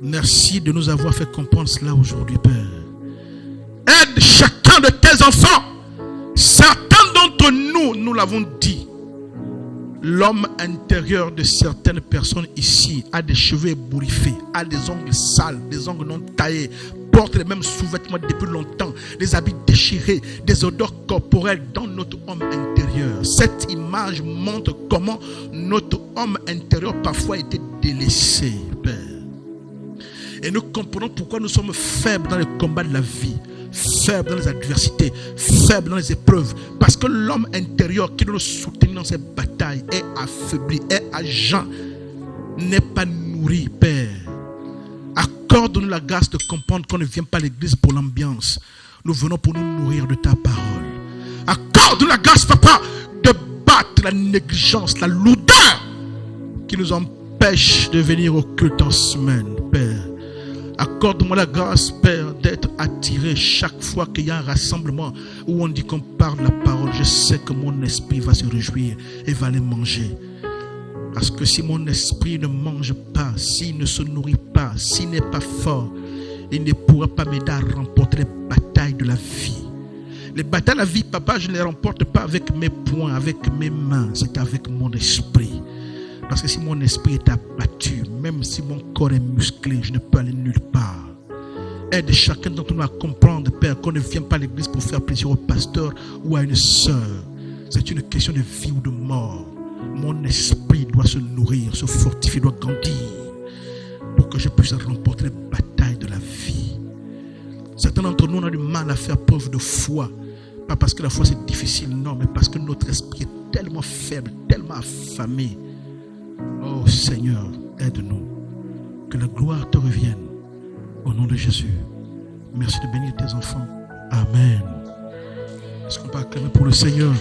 S1: Merci de nous avoir fait comprendre cela aujourd'hui, Père. Aide chacun de tes enfants. Certains d'entre nous, nous l'avons dit, l'homme intérieur de certaines personnes ici a des cheveux ébouriffés, a des ongles sales, des ongles non taillés. porte les mêmes sous-vêtements depuis longtemps, des habits déchirés, des odeurs corporelles dans notre homme intérieur. Cette image montre comment notre homme intérieur parfois a été délaissé, Père. Et nous comprenons pourquoi nous sommes faibles dans les combats de la vie, faibles dans les adversités, faibles dans les épreuves. Parce que l'homme intérieur qui doit nous soutenir dans ces batailles est affaibli, est à jeun, n'est pas nourri, Père. Accorde-nous la grâce de comprendre qu'on ne vient pas à l'église pour l'ambiance. Nous venons pour nous nourrir de ta parole. Accorde-nous la grâce, Papa, de battre la négligence, la lourdeur qui nous empêche de venir au culte en semaine, Père. Accorde-moi la grâce, Père, d'être attiré chaque fois qu'il y a un rassemblement où on dit qu'on parle la parole. Je sais que mon esprit va se réjouir et va les manger. Parce que si mon esprit ne mange pas, s'il ne se nourrit pas, s'il n'est pas fort, il ne pourra pas m'aider à remporter les batailles de la vie. Les batailles de la vie, Papa, je ne les remporte pas avec mes poings, avec mes mains, c'est avec mon esprit. Parce que si mon esprit est abattu, même si mon corps est musclé, je ne peux aller nulle part. Aide chacun d'entre nous à comprendre, Père, qu'on ne vient pas à l'église pour faire plaisir au pasteur ou à une sœur. C'est une question de vie ou de mort. Mon esprit doit se nourrir, se fortifier, doit grandir pour que je puisse remporter les batailles de la vie. Certains d'entre nous ont du mal à faire preuve de foi. Pas parce que la foi c'est difficile, non, mais parce que notre esprit est tellement faible, tellement affamé. Oh Seigneur, aide-nous. Que la gloire te revienne. Au nom de Jésus. Merci de bénir tes enfants. Amen. Est-ce qu'on peut acclamer pour le Seigneur?